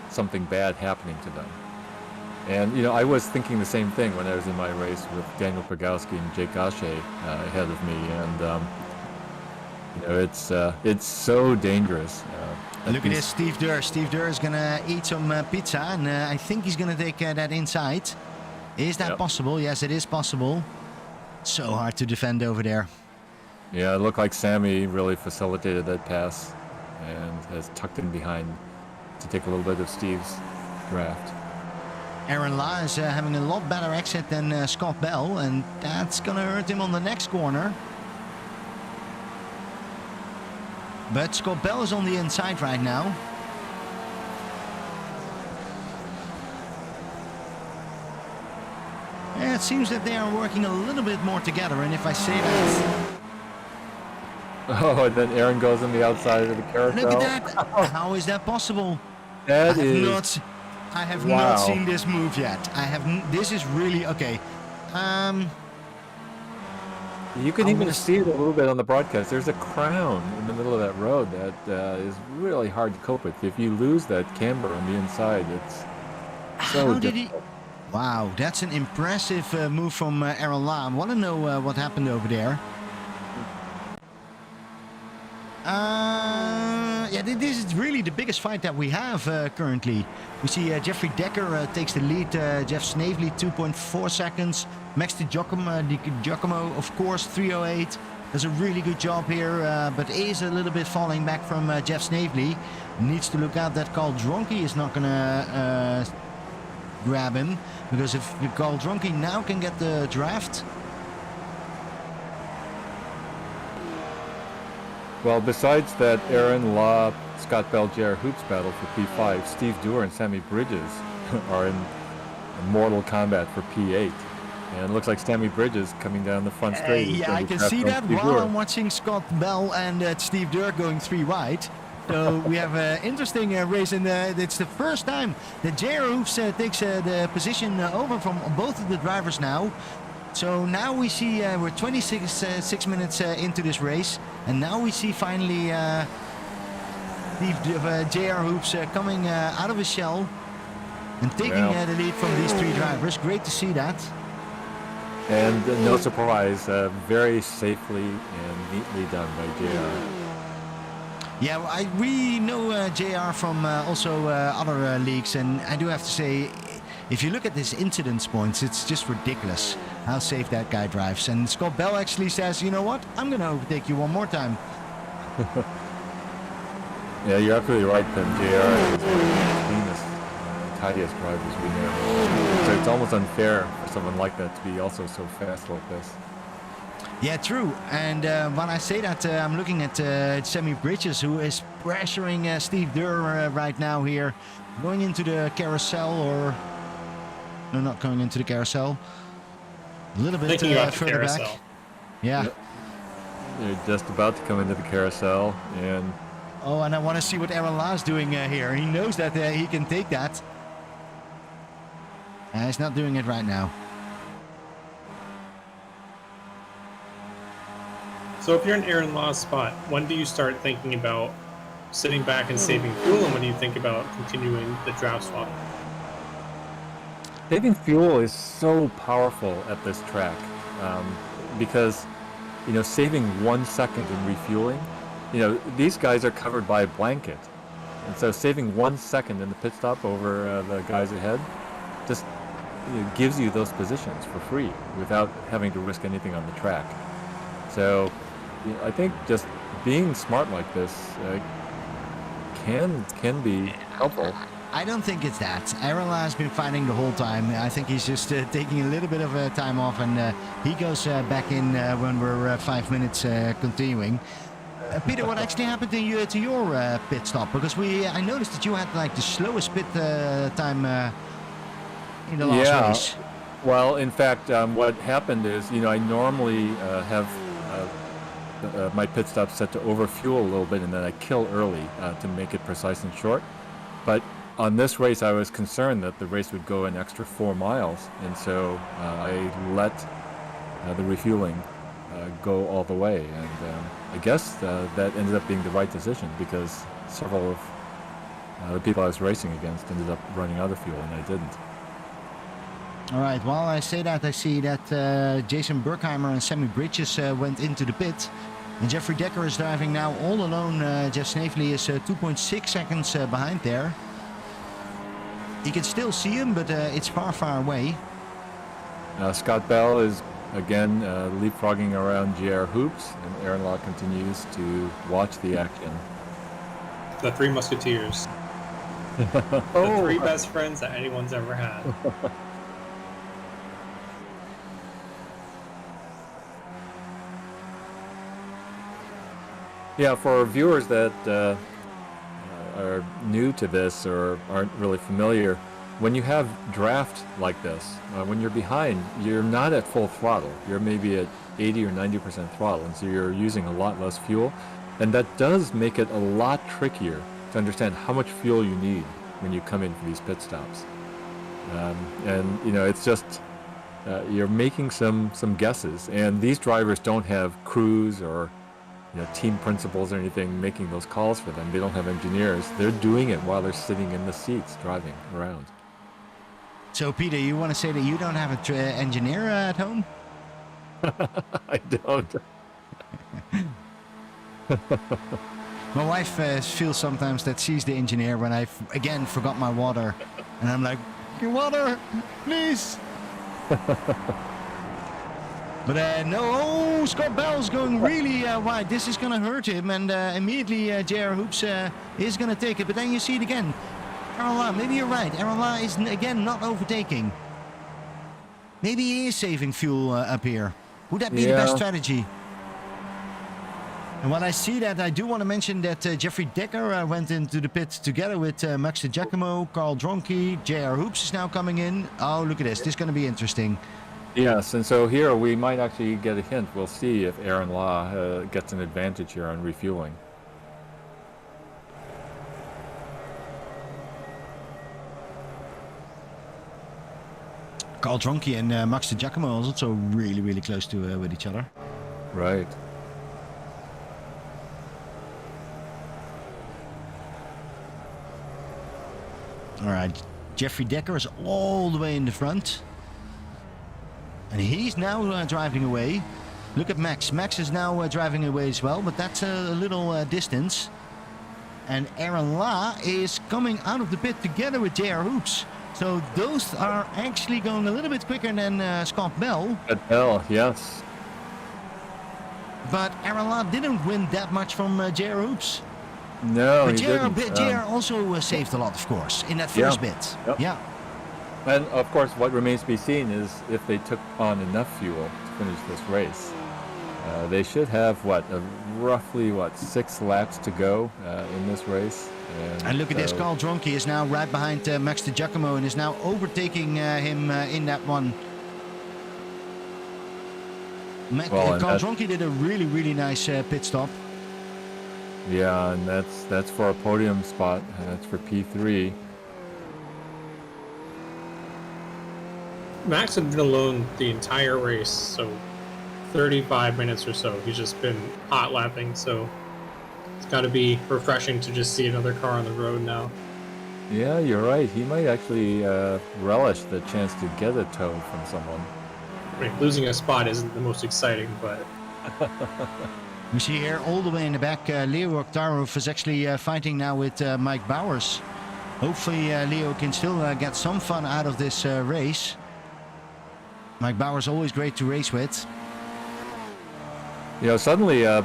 something bad happening to them? And, I was thinking the same thing when I was in my race with Daniel Pogowski and Jake Ashe ahead of me. And, it's so dangerous. Look at this, Steve Durr. Steve Durr is going to eat some pizza, and I think he's going to take that inside. Is that possible? Yes, it is possible. So hard to defend over there. Yeah, it looked like Sammy really facilitated that pass and has tucked in behind to take a little bit of Steve's draft. Aaron Law is having a lot better exit than Scott Bell, and that's going to hurt him on the next corner. But Scott Bell is on the inside right now. Yeah, it seems that they are working a little bit more together, and if I say that... Oh, and then Aaron goes on the outside of the carousel. Look at that! How is that possible? I have not seen this move yet. This is really okay. You can even see it a little bit on the broadcast. There's a crown in the middle of that road that is really hard to cope with. If you lose that camber on the inside, it's so difficult. Wow, that's an impressive move from Aaron Law. I want to know what happened over there. Yeah, this is really the biggest fight that we have currently. We see Jeffrey Decker takes the lead. Jeff Snavely 2.4 seconds. Max Giacomo, of course, 3:08. Does a really good job here, but is a little bit falling back from Jeff Snavely. Needs to look out that Carl Dronke is not going to grab him, because if Carl Dronke now can get the draft. Well, besides that Aaron Law, Scott Bell, JR Hoops battle for P5, Steve Dewar and Sammy Bridges are in mortal combat for P8. And it looks like Sammy Bridges coming down the front straight. Yeah, I can see that while I'm watching Scott Bell and Steve Durr going 3 wide. So we have an interesting race, and it's the first time that JR Hoops takes the position over from both of the drivers now. So now we see we're 26 minutes into this race, and now we see finally JR Hoops coming out of his shell and taking the lead from these 3 drivers. Great to see that. And no surprise, very safely and neatly done by JR. Yeah, we know JR from also other leagues, and I do have to say, if you look at his incidence points, it's just ridiculous how safe that guy drives. And Scott Bell actually says, you know what, I'm going to overtake you one more time. Yeah, you're absolutely right, then. JR is one of the cleanest, tidiest drivers we know. So it's almost unfair for someone like that to be also so fast like this. Yeah, true. And when I say that, I'm looking at Sammy Bridges, who is pressuring Steve Durr right now here. Going into the carousel, or... No, not going into the carousel. A little bit further back. Yeah. Yep. You're just about to come into the carousel, and... Oh, and I want to see what Aaron Law is doing here. He knows that he can take that. He's not doing it right now. So if you're in Aaron Law's spot, when do you start thinking about sitting back and saving fuel, and when do you think about continuing the draft swap? Saving fuel is so powerful at this track because, saving 1 second in refueling, these guys are covered by a blanket. And so saving 1 second in the pit stop over the guys ahead just gives you those positions for free without having to risk anything on the track. So I think just being smart like this can be helpful. I don't think it's that. Aaron Law has been fighting the whole time. I think he's just taking a little bit of time off, and he goes back in when we're 5 minutes continuing. Peter, what actually happened to your pit stop? Because I noticed that you had like the slowest pit time in the last race. Well, in fact, what happened is, I normally have my pit stop set to overfuel a little bit, and then I kill early to make it precise and short. But on this race, I was concerned that the race would go an extra 4 miles, and so I let the refueling go all the way. And I guess that ended up being the right decision, because several of the people I was racing against ended up running out of fuel, and I didn't. All right, while I say that, I see that Jason Berkheimer and Sammy Bridges went into the pit. And Jeffrey Decker is driving now all alone. Jeff Snavely is 2.6 seconds behind there. You can still see him, but it's far, far away. Scott Bell is, again, leapfrogging around JR Hoops, and Aaron Law continues to watch the action. The Three Musketeers. The three best friends that anyone's ever had. Yeah, for viewers that are new to this or aren't really familiar, when you have draft like this, when you're behind, you're not at full throttle. You're maybe at 80 or 90% throttle, and so you're using a lot less fuel. And that does make it a lot trickier to understand how much fuel you need when you come in for these pit stops. And, it's just, you're making some guesses. And these drivers don't have crews or team principals or anything making those calls for them. They don't have engineers. They're doing it while they're sitting in the seats driving around. So, Peter, you want to say that you don't have an engineer at home? I don't. My wife feels sometimes that she's the engineer when I, again, forgot my water. And I'm like, your water, please. But no, Scott Bell's going really wide. This is going to hurt him, and immediately JR Hoops is going to take it. But then you see it again. Aaron Law, maybe you're right. Aaron Law is, again, not overtaking. Maybe he is saving fuel up here. Would that be the best strategy? And when I see that, I do want to mention that Jeffrey Decker went into the pit together with Max de Giacomo, Carl Dronke. JR Hoops is now coming in. Oh, look at this. This is going to be interesting. Yes, and so here we might actually get a hint. We'll see if Aaron Law gets an advantage here on refueling. Carl Dronke and Max de Giacomo are also really, really close to with each other. Right. All right, Jeffrey Decker is all the way in the front. And he's now driving away. Look at Max. Max is now driving away as well, but that's a little distance. And Aaron Law is coming out of the pit together with JR Hoops. So those are actually going a little bit quicker than Scott Bell. At Bell, yes. But Aaron Law didn't win that much from JR Hoops. No, but he didn't. JR also saved a lot, of course, in that first bit. Yep. Yeah. And of course, what remains to be seen is if they took on enough fuel to finish this race. They should have, roughly 6 laps to go in this race. And look at this, Carl Dronke is now right behind Max de Giacomo and is now overtaking him in that one. Carl Dronke did a really, really nice pit stop. Yeah, and that's for a podium spot, and that's for P3. Max had been alone the entire race, so 35 minutes or so. He's just been hot lapping, so it's got to be refreshing to just see another car on the road now. Yeah, you're right. He might actually relish the chance to get a tow from someone. I mean, losing a spot isn't the most exciting, but... We see here all the way in the back, Leo Oktarov is actually fighting now with Mike Bowers. Hopefully Leo can still get some fun out of this race. Mike Bowers always great to race with. Suddenly a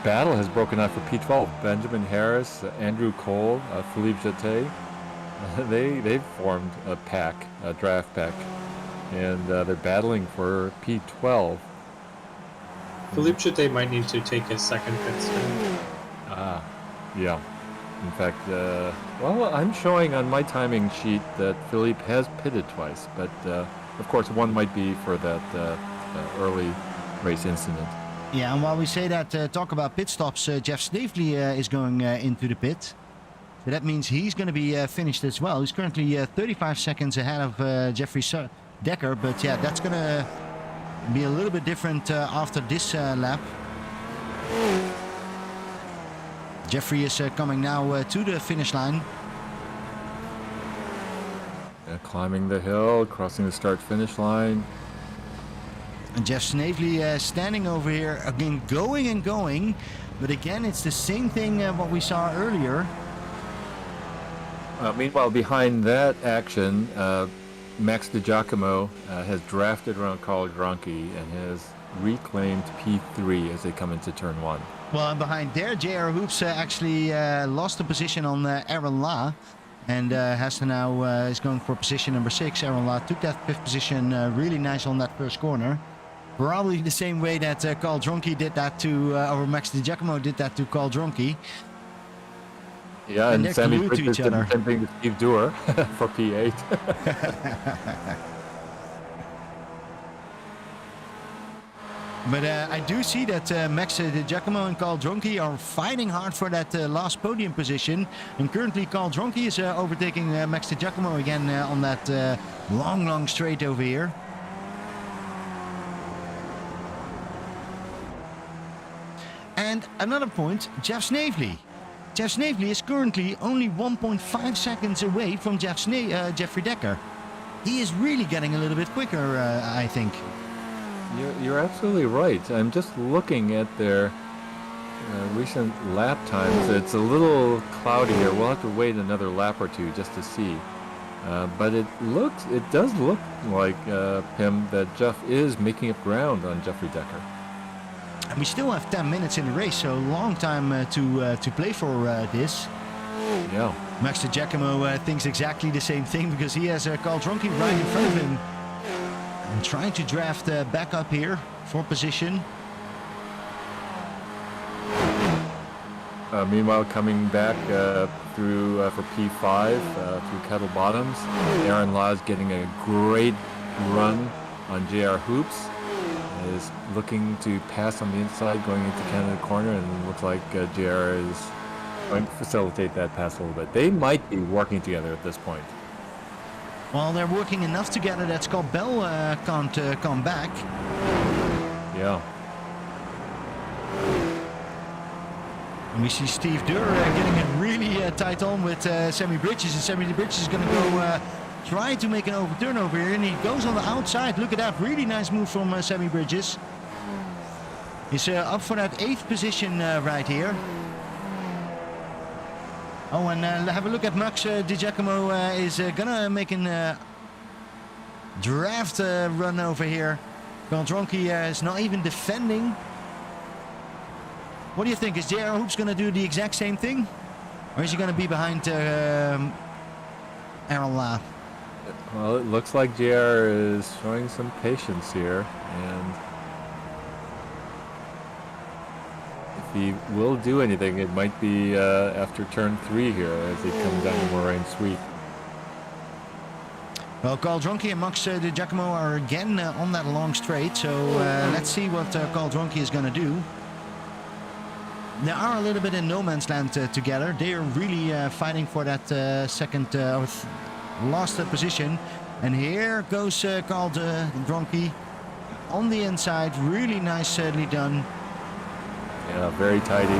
battle has broken out for P12. Benjamin Harris, Andrew Cole, Philippe Jeté, they've formed a draft pack, and they're battling for P12. Philippe Jeté might need to take his second pit stop. Yeah. In fact, well, I'm showing on my timing sheet that Philippe has pitted twice, but of course one might be for that early race incident. Yeah, and while we say that, talk about pit stops, Jeff Snavely is going into the pit. So that means he's going to be finished as well. He's currently 35 seconds ahead of Jeffrey Decker, but yeah, that's going to be a little bit different after this lap. Jeffrey is coming now to the finish line. Climbing the hill, crossing the start-finish line. And Jeff Snavely standing over here again, going and going. But again, it's the same thing what we saw earlier. Meanwhile, behind that action, Max DiGiacomo has drafted around Carl Gronke and has reclaimed P3 as they come into turn 1. Well, and behind there, JR Hoops actually lost the position on Aaron La. And has to now is going for position number 6. Aaron La took that 5th position really nice on that first corner. Probably the same way that Carl Dronke did that to, or Max DiGiacomo did that to Carl Dronke. Yeah, and Sammy glued to Bridges each did the other. same thing to Steve Dewar for P8. But I do see that Max DiGiacomo and Carl Dronke are fighting hard for that last podium position. And currently Carl Dronke is overtaking Max DiGiacomo again on that long straight over here. And another point, Jeff Snavely. Jeff Snavely is currently only 1.5 seconds away from Jeffrey Decker. He is really getting a little bit quicker, I think. You're absolutely right. I'm just looking at their recent lap times. It's a little cloudy here. We'll have to wait another lap or two just to see. But it does look like, Pim, that Jeff is making up ground on Jeffrey Decker. And we still have 10 minutes in the race, so a long time to play for this. Yeah. Max DiGiacomo thinks exactly the same thing because he has Carl Dronke right in front of him. And trying to draft back up here for position. Meanwhile, coming back through for P5 through Kettle Bottoms, Aaron Laws getting a great run on JR Hoops. Is looking to pass on the inside going into Canada Corner, and it looks like JR is going to facilitate that pass a little bit. They might be working together at this point. Well, they're working enough together that Scott Bell can't come back. Yeah. And we see Steve Durr getting it really tight on with Sammy Bridges, and Sammy Bridges is going to go try to make an overturn over here, and he goes on the outside. Look at that, really nice move from Sammy Bridges. He's up for that 8th position right here. Oh, and have a look at Max DiGiacomo is gonna make a draft run over here. Carl Dronke is not even defending. What do you think? Is JR Hoops gonna do the exact same thing? Or is he gonna be behind Aaron La? Well, it looks like JR is showing some patience here, and if he will do anything, it might be after turn 3 here as he comes down the Moraine Sweep. Well, Carl Dronke and Max DiGiacomo are again on that long straight, so let's see what Carl Dronke is going to do. They are a little bit in no man's land together. They are really fighting for that second last position. And here goes Carl Dronke on the inside. Really nicely done. Yeah, very tidy.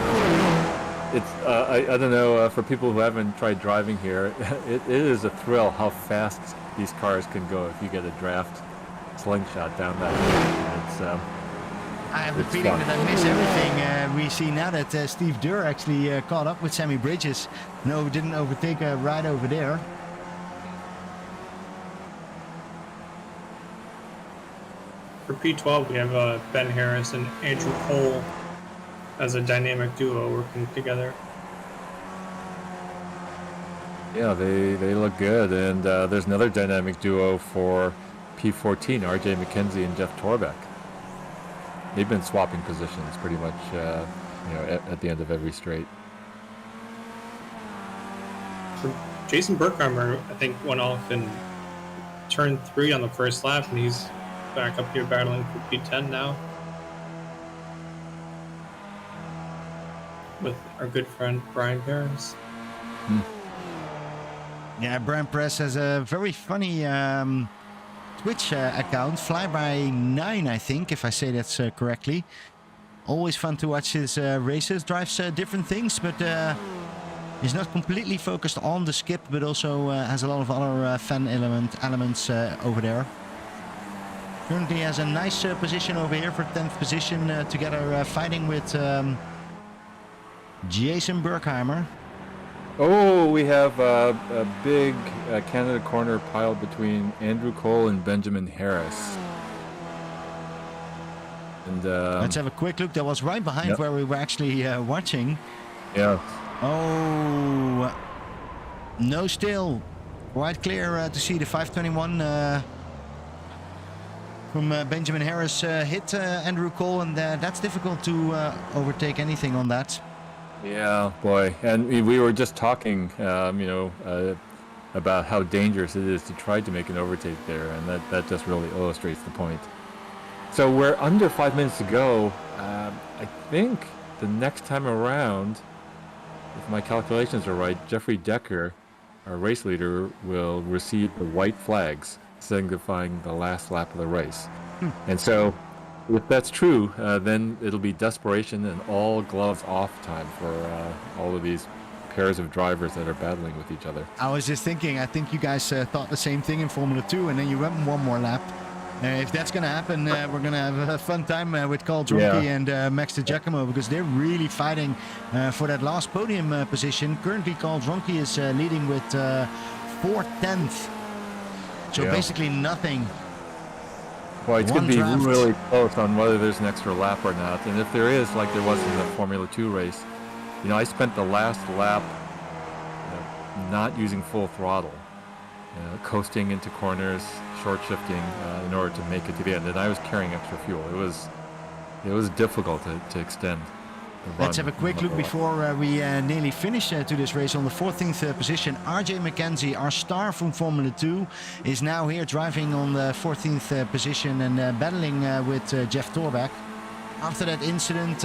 It's I don't know, for people who haven't tried driving here, it is a thrill how fast these cars can go if you get a draft slingshot down that. It's I have the it's feeling fun. that I miss everything. We see now that Steve Durr actually caught up with Sammy Bridges. No, didn't overtake right over there. For P12, we have Ben Harris and Andrew Cole as a dynamic duo working together. Yeah, they look good, and there's another dynamic duo for P14, RJ McKenzie and Jeff Torbeck. They've been swapping positions pretty much, at the end of every straight. Jason Burkheimer, I think, went off in turn 3 on the first lap, and he's back up here battling for P10 now with our good friend Brian Paris. Yeah, Brian Press has a very funny Twitch account, Flyby9, I think, if I say that correctly. Always fun to watch his races, drives different things, but he's not completely focused on the skip, but also has a lot of other fun elements over there. Currently has a nice position over here for 10th position, together fighting with Jason Burkheimer. Oh, we have a big Canada corner piled between Andrew Cole and Benjamin Harris. And let's have a quick look. That was right behind where we were actually watching. Yeah. Oh, no, still quite clear to see the 521 from Benjamin Harris hit Andrew Cole, and that's difficult to overtake anything on that. Yeah, boy. And we were just talking, about how dangerous it is to try to make an overtake there, and that just really illustrates the point. So we're under 5 minutes to go. I think the next time around, if my calculations are right, Jeffrey Decker, our race leader, will receive the white flags signifying the last lap of the race. And so if that's true, then it'll be desperation and all gloves off time for all of these pairs of drivers that are battling with each other. I was just thinking, I think you guys thought the same thing in Formula 2, and then you went one more lap. If that's going to happen, we're going to have a fun time with Carl Dronke and Max DiGiacomo, because they're really fighting for that last podium position. Currently, Carl Dronke is leading with 4/10. So basically nothing. Well, it's going to be draft. really close on whether there's an extra lap or not. And if there is, like there was in the Formula 2 race, I spent the last lap not using full throttle, coasting into corners, short shifting in order to make it to the end. And I was carrying extra fuel. It was difficult to extend. Let's have a quick look before we nearly finish to this race. On the 14th position, RJ McKenzie, our star from Formula 2, is now here driving on the 14th position and battling with Jeff Torbeck. After that incident,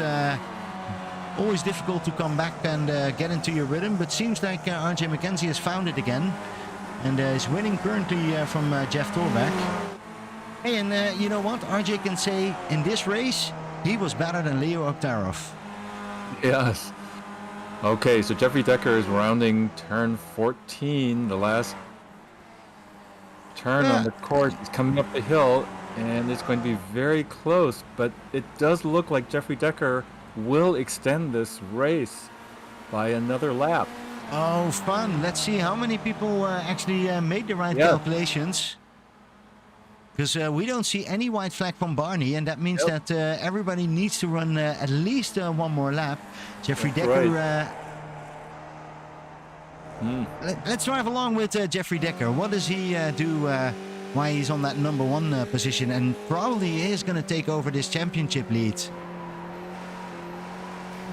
always difficult to come back and get into your rhythm, but seems like RJ McKenzie has found it again and is winning currently from Jeff Torbeck. Hey, and you know what? RJ can say in this race, he was better than Leo Oktarov. Yes. Okay, so Jeffrey Decker is rounding turn 14, the last turn on the course. He's coming up the hill, and it's going to be very close, but it does look like Jeffrey Decker will extend this race by another lap. Oh, fun. Let's see how many people actually made the right calculations. Because we don't see any white flag from Barney, and that means that everybody needs to run at least one more lap. Jeffrey Decker. Let's drive along with Jeffrey Decker. What does he do? Why he's on that number 1 position, and probably is going to take over this championship lead.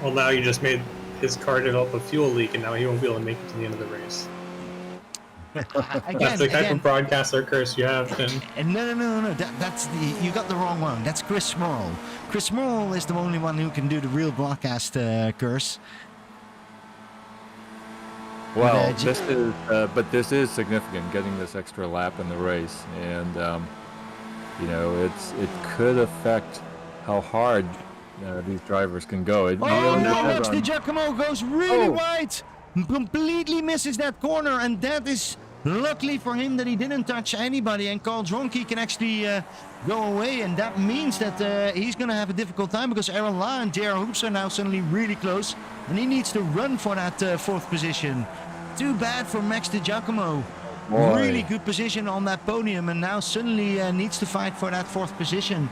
Well, now you just made his car develop a fuel leak, and now he won't be able to make it to the end of the race. That's the type of broadcaster curse you have, Tim. No. That's you got the wrong one. That's Chris Smurl. Chris Smurl is the only one who can do the real broadcast curse. Well, this is significant, getting this extra lap in the race, and it could affect how hard these drivers can go. Max DiGiacomo goes really wide. Completely misses that corner, and that is luckily for him that he didn't touch anybody, and Carl Dronke can actually go away, and that means that he's going to have a difficult time, because Aaron La and J.R. Hoops are now suddenly really close, and he needs to run for that 4th position. Too bad for Max DiGiacomo. Really good position on that podium, and now suddenly needs to fight for that 4th position.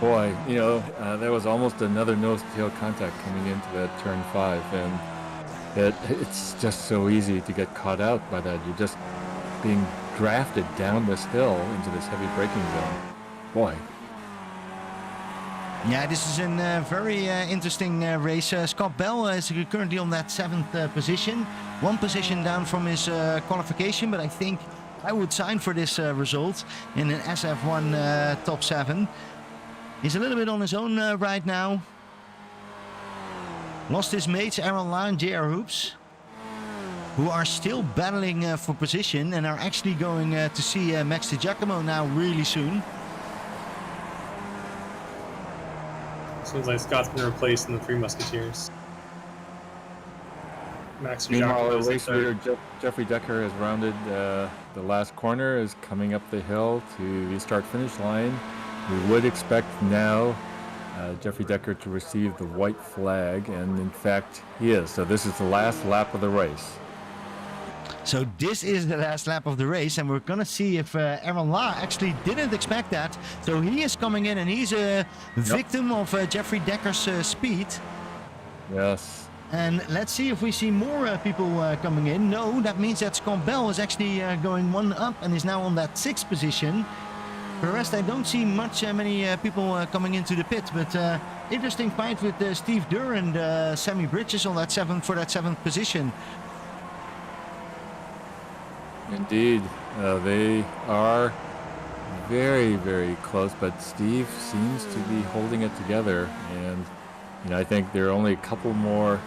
Boy, there was almost another nose-to-tail contact coming into that turn 5, and it's just so easy to get caught out by that. You're just being drafted down this hill into this heavy braking zone. Boy. Yeah, this is a very interesting race. Scott Bell is currently on that 7th position. 1 position down from his qualification, but I think I would sign for this result in an SF1 top 7. He's a little bit on his own right now. Lost his mates Aaron La and JR Hoops, who are still battling for position and are actually going to see Max DiGiacomo now really soon. Seems like Scott's been replaced in the Three Musketeers. Max Meanwhile, DiGiacomo our is the race third. leader Jeffrey Decker has rounded the last corner, is coming up the hill to the start-finish line. We would expect now Jeffrey Decker to receive the white flag, and in fact he is. So this is the last lap of the race. So this is the last lap of the race, and we're gonna see if Aaron La actually didn't expect that. So he is coming in, and he's a victim of Jeffrey Decker's speed. Yes. And let's see if we see more people coming in. No, that means that Scott Bell is actually going 1 up and is now on that 6th position. For the rest, I don't see many people coming into the pit, but interesting fight with Steve Durr and Sammy Bridges on that 7th position. Indeed, they are very, very close, but Steve seems to be holding it together, and I think there are only a couple more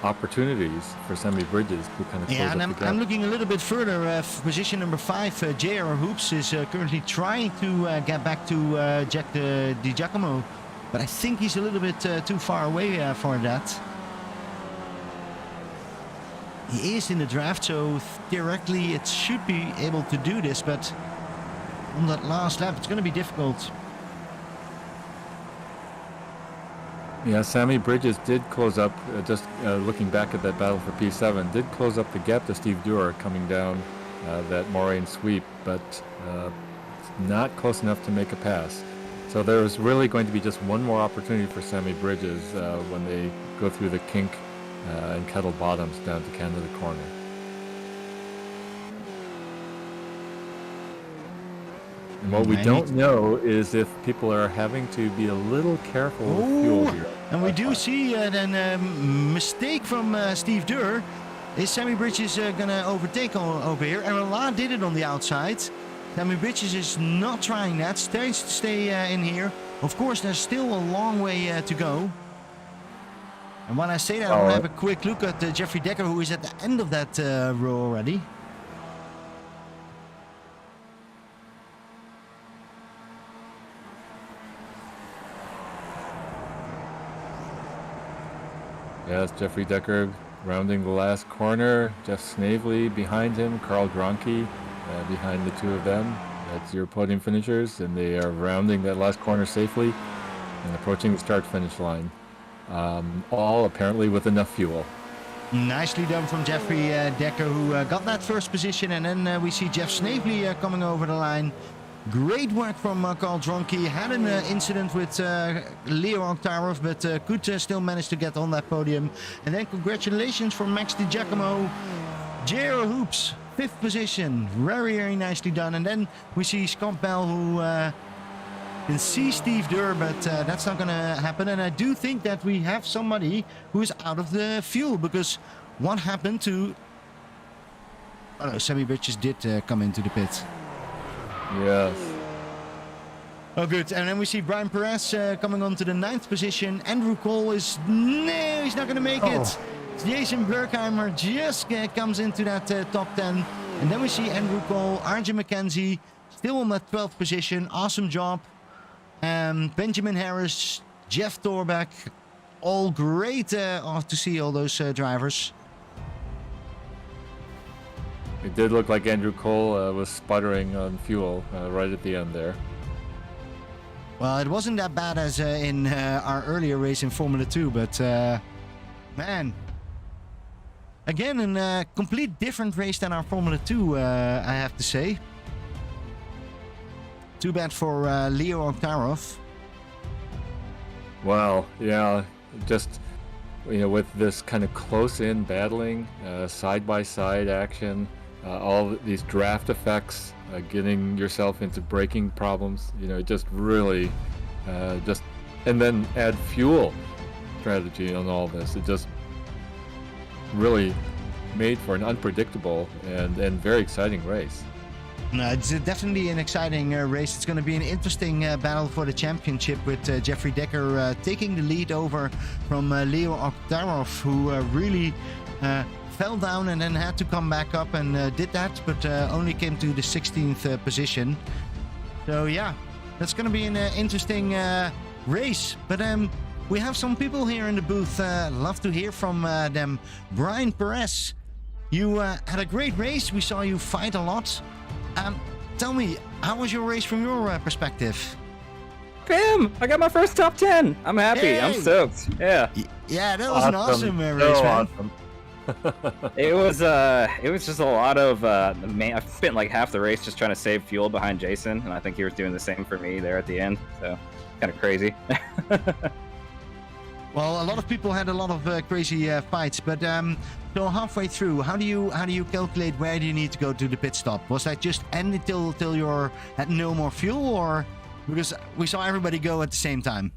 opportunities for Sammy Bridges to kind of close Yeah, up and the gap. I'm looking a little bit further. Position number 5, JR Hoops is currently trying to get back to Jack DiGiacomo, but I think he's a little bit too far away for that. He is in the draft, so theoretically it should be able to do this, but on that last lap it's going to be difficult. Yeah, Sammy Bridges did close up, just looking back at that battle for P7, did close up the gap to Steve Durr coming down that moraine sweep, but not close enough to make a pass. So there is really going to be just one more opportunity for Sammy Bridges when they go through the kink and Kettle Bottoms down to Canada Corner. And what we don't know is if people are having to be a little careful with fuel here. And we do see then a mistake from Steve Durr. Is Sammy Bridges going to overtake over here? Aaron La did it on the outside. Sammy Bridges is not trying that, stays to stay in here. Of course, there's still a long way to go. And when I say that, I want to have a quick look at Jeffrey Decker, who is at the end of that row already. Yes, Jeffrey Decker rounding the last corner. Jeff Snavely behind him, Carl Dronke behind the two of them. That's your podium finishers, and they are rounding that last corner safely and approaching the start-finish line. All apparently with enough fuel. Nicely done from Jeffrey Decker, who got that first position, and then we see Jeff Snavely coming over the line. Great work from Carl Dronke. Had an incident with Leo Oktarov, but could still manage to get on that podium. And then congratulations for Max DiGiacomo. JR Hoops, 5th position. Very, very nicely done. And then we see Scott Bell, who can see Steve Durr, but that's not going to happen. And I do think that we have somebody who is out of the fuel, because what happened to... Oh no, Sammy Bridges did come into the pit. Yes. Oh, good. And then we see Brian Perez coming on to the 9th position. Andrew Cole is... No, he's not going to make it. Jason Berkheimer just comes into that top 10. And then we see Andrew Cole, Arjun McKenzie, still on that 12th position. Awesome job. Benjamin Harris, Jeff Torbeck. All great to see all those drivers. It did look like Andrew Cole was sputtering on fuel right at the end there. Well, it wasn't that bad as in our earlier race in Formula 2, but man, again, a complete different race than our Formula 2, I have to say. Too bad for Leo Oktarov. Well, yeah, just with this kind of close-in battling, side-by-side action, all these draft effects, getting yourself into braking problems, it just really just and then add fuel strategy on all this. It just really made for an unpredictable and very exciting race. No, it's definitely an exciting race. It's going to be an interesting battle for the championship with Jeffrey Decker taking the lead over from Leo Oktarov, who really fell down and then had to come back up and did that, but only came to the 16th position. So yeah, that's going to be an interesting race. But we have some people here in the booth. Love to hear from them. Brian Perez, you had a great race. We saw you fight a lot. Tell me, how was your race from your perspective? Bam! I got my first top 10. I'm happy. Yay! I'm stoked. Yeah. Yeah, that was an awesome race, So man. awesome. It was just a lot of man. I spent like half the race just trying to save fuel behind Jason, and I think he was doing the same for me there at the end. So kind of crazy. Well, a lot of people had a lot of crazy fights, but so halfway through, how do you calculate where do you need to go to the pit stop? Was that just end until you're at no more fuel, or because we saw everybody go at the same time?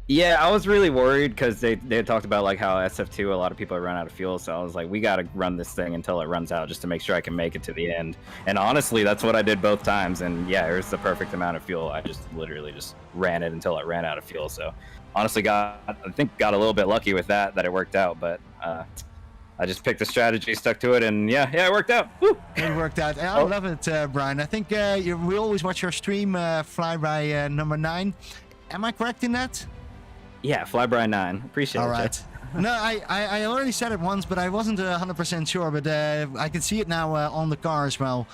Yeah, I was really worried because they had talked about like how SF2 a lot of people had run out of fuel, so I was like, we got to run this thing until it runs out just to make sure I can make it to the end. And honestly, that's what I did both times, and yeah, it was the perfect amount of fuel. I just literally just ran it until it ran out of fuel. So honestly, got a little bit lucky with that it worked out, but I just picked a strategy, stuck to it, and yeah, it worked out. Woo! It worked out. I love it, Brian. I think we always watch your stream, Flyby number 9. Am I correct in that? Yeah, Flyby 9. Appreciate it. All right. No, I already said it once, but I wasn't 100% sure. But I can see it now on the car as well.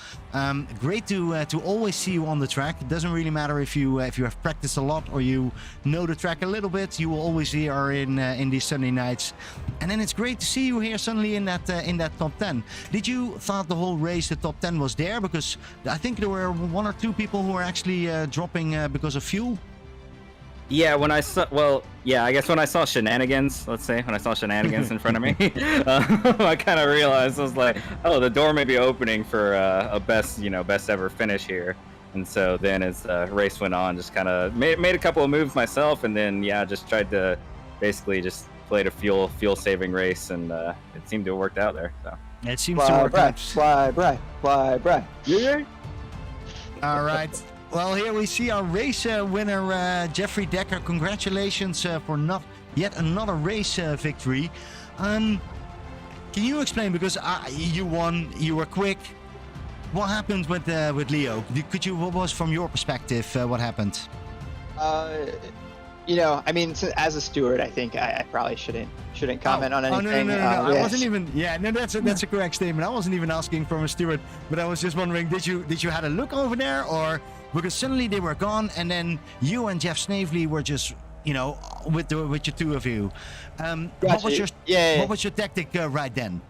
Great to always see you on the track. It doesn't really matter if you have practiced a lot or you know the track a little bit. You will always see are in these Sunday nights, and then it's great to see you here suddenly in that top 10. Did you thought the whole race the top 10 was there? Because I think there were 1 or 2 people who were actually dropping because of fuel. Yeah, I guess when I saw shenanigans, in front of me, I kind of realized, I was like, oh, the door may be opening for a best ever finish here. And so then as the race went on, just kind of made a couple of moves myself, and then just tried to basically just play a fuel saving race, and it seemed to have worked out there. So It seems to work out. Fly, Bryce. Yeah. All right. Well, here we see our race winner, Jeffrey Decker. Congratulations for yet another race victory. Can you explain, because you won, you were quick. What happened with Leo? What was from your perspective? What happened? I mean, as a steward, I think I probably shouldn't comment on anything. No. I yes. wasn't even. Yeah, no, that's a correct statement. I wasn't even asking from a steward, but I was just wondering, did you had a look over there, or because suddenly they were gone, and then you and Jeff Snavely were just with your 2 of you. What was your tactic right then?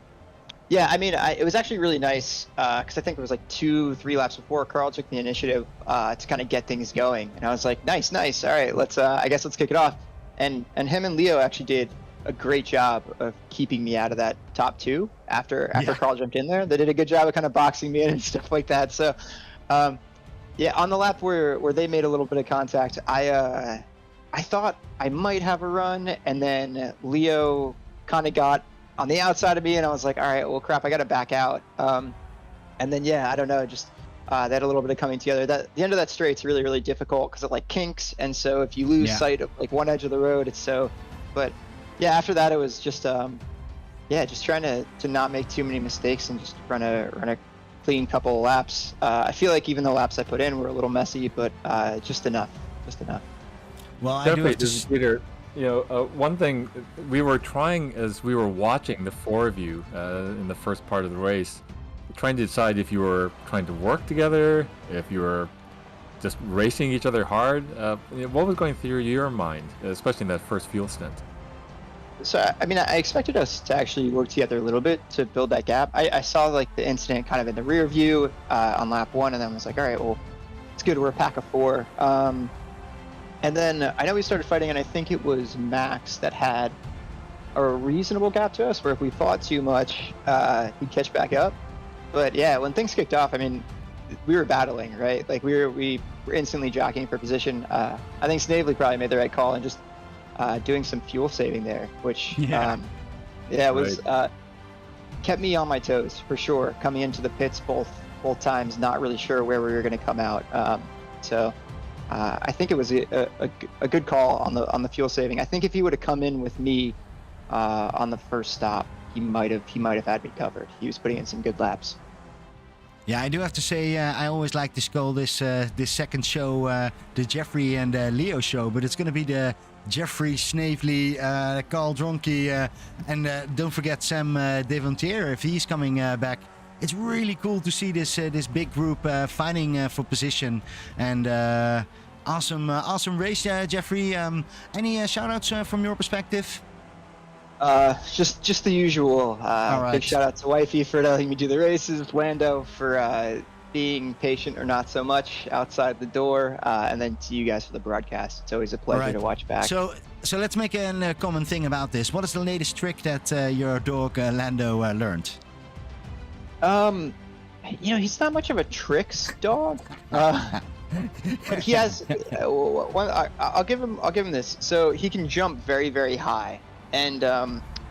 Yeah, I mean, it was actually really nice because I think it was like 2-3 laps before Carl took the initiative to kind of get things going, and I was like, nice. All right, let's kick it off. And him and Leo actually did a great job of keeping me out of that top 2 after Carl jumped in there. They did a good job of kind of boxing me in and stuff like that. So, on the lap where they made a little bit of contact, I thought I might have a run, and then Leo kind of got on the outside of me, and I was like, all right, well, crap, I got to back out. And then, I don't know, just they had a little bit of coming together. The end of that straight's really, really difficult because it like kinks, and so if you lose sight of like one edge of the road, it's so. But after that, it was just just trying to not make too many mistakes and just run a clean couple of laps. I feel like even the laps I put in were a little messy, but just enough. Well, I do Definitely, have to. this is Peter. One thing we were trying as we were watching the 4 of you in the first part of the race, trying to decide if you were trying to work together, if you were just racing each other hard. What was going through your mind, especially in that first fuel stint? So, I mean, I expected us to actually work together a little bit to build that gap. I saw like the incident kind of in the rear view on lap 1, and then was like, all right, well, it's good. We're a pack of 4. And then I know we started fighting, and I think it was Max that had a reasonable gap to us, where if we fought too much, he'd catch back up. But when things kicked off, I mean, we were battling, right? Like we we're instantly jockeying for position. I think Snavely probably made the right call and just doing some fuel saving there, which it was kept me on my toes for sure. Coming into the pits both times, not really sure where we were going to come out. So I think it was a good call on the fuel saving. I think if he would have come in with me on the first stop, he might have had me covered. He was putting in some good laps. Yeah, I do have to say, I always like to call this second show the Jeffrey and Leo show, but it's going to be the Jeffrey, Snavely, Carl Dronke, and don't forget Sam Devontier if he's coming back. It's really cool to see this big group fighting for position, and awesome race, Jeffrey. Any shout-outs from your perspective? Just the usual. right. Big shout out to Wifey for letting me do the races, Lando for being patient or not so much outside the door, and then to you guys for the broadcast. It's always a pleasure to watch back. So let's make a common thing about this. What is the latest trick that your dog Lando learned? He's not much of a tricks dog. But he has one. I'll give him this. So he can jump very, very high. And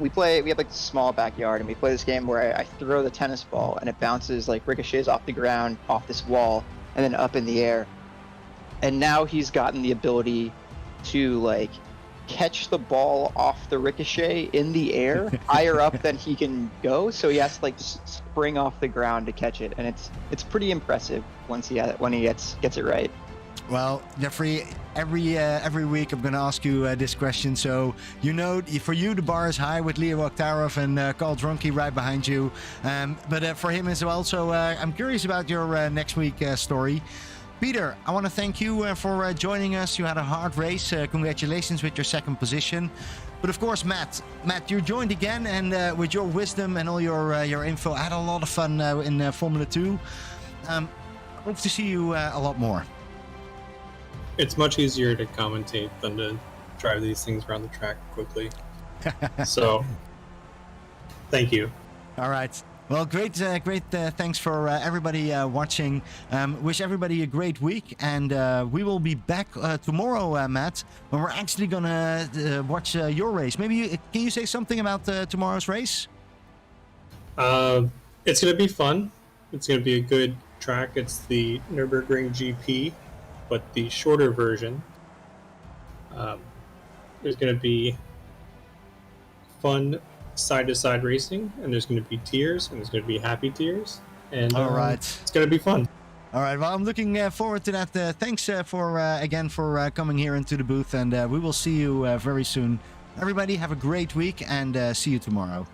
we have like a small backyard, and we play this game where I throw the tennis ball and it bounces, like ricochets off the ground, off this wall, and then up in the air. And now he's gotten the ability to like catch the ball off the ricochet in the air higher up than he can go. So he has to like spring off the ground to catch it, and it's pretty impressive when he gets it right. Well, Jeffrey, every week I'm going to ask you this question. So, for you, the bar is high with Leo Oktarov and Carl Dronke right behind you. But for him as well. So I'm curious about your next week story. Peter, I want to thank you for joining us. You had a hard race. Congratulations with your second position. But of course, Matt, you joined again, and with your wisdom and all your info, I had a lot of fun in Formula 2. Hope to see you a lot more. It's much easier to commentate than to drive these things around the track quickly. So, thank you. All right. Well, great. Thanks for everybody watching. Wish everybody a great week, and we will be back tomorrow, Matt, when we're actually gonna watch your race. Maybe can you say something about tomorrow's race? It's gonna be fun. It's gonna be a good track. It's the Nürburgring GP, but the shorter version. There's going to be fun side-to-side racing, and there's going to be tears, and there's going to be happy tears, and all right, it's going to be fun. All right, well, I'm looking forward to that. Thanks for coming here into the booth, and we will see you very soon. Everybody, have a great week, and see you tomorrow.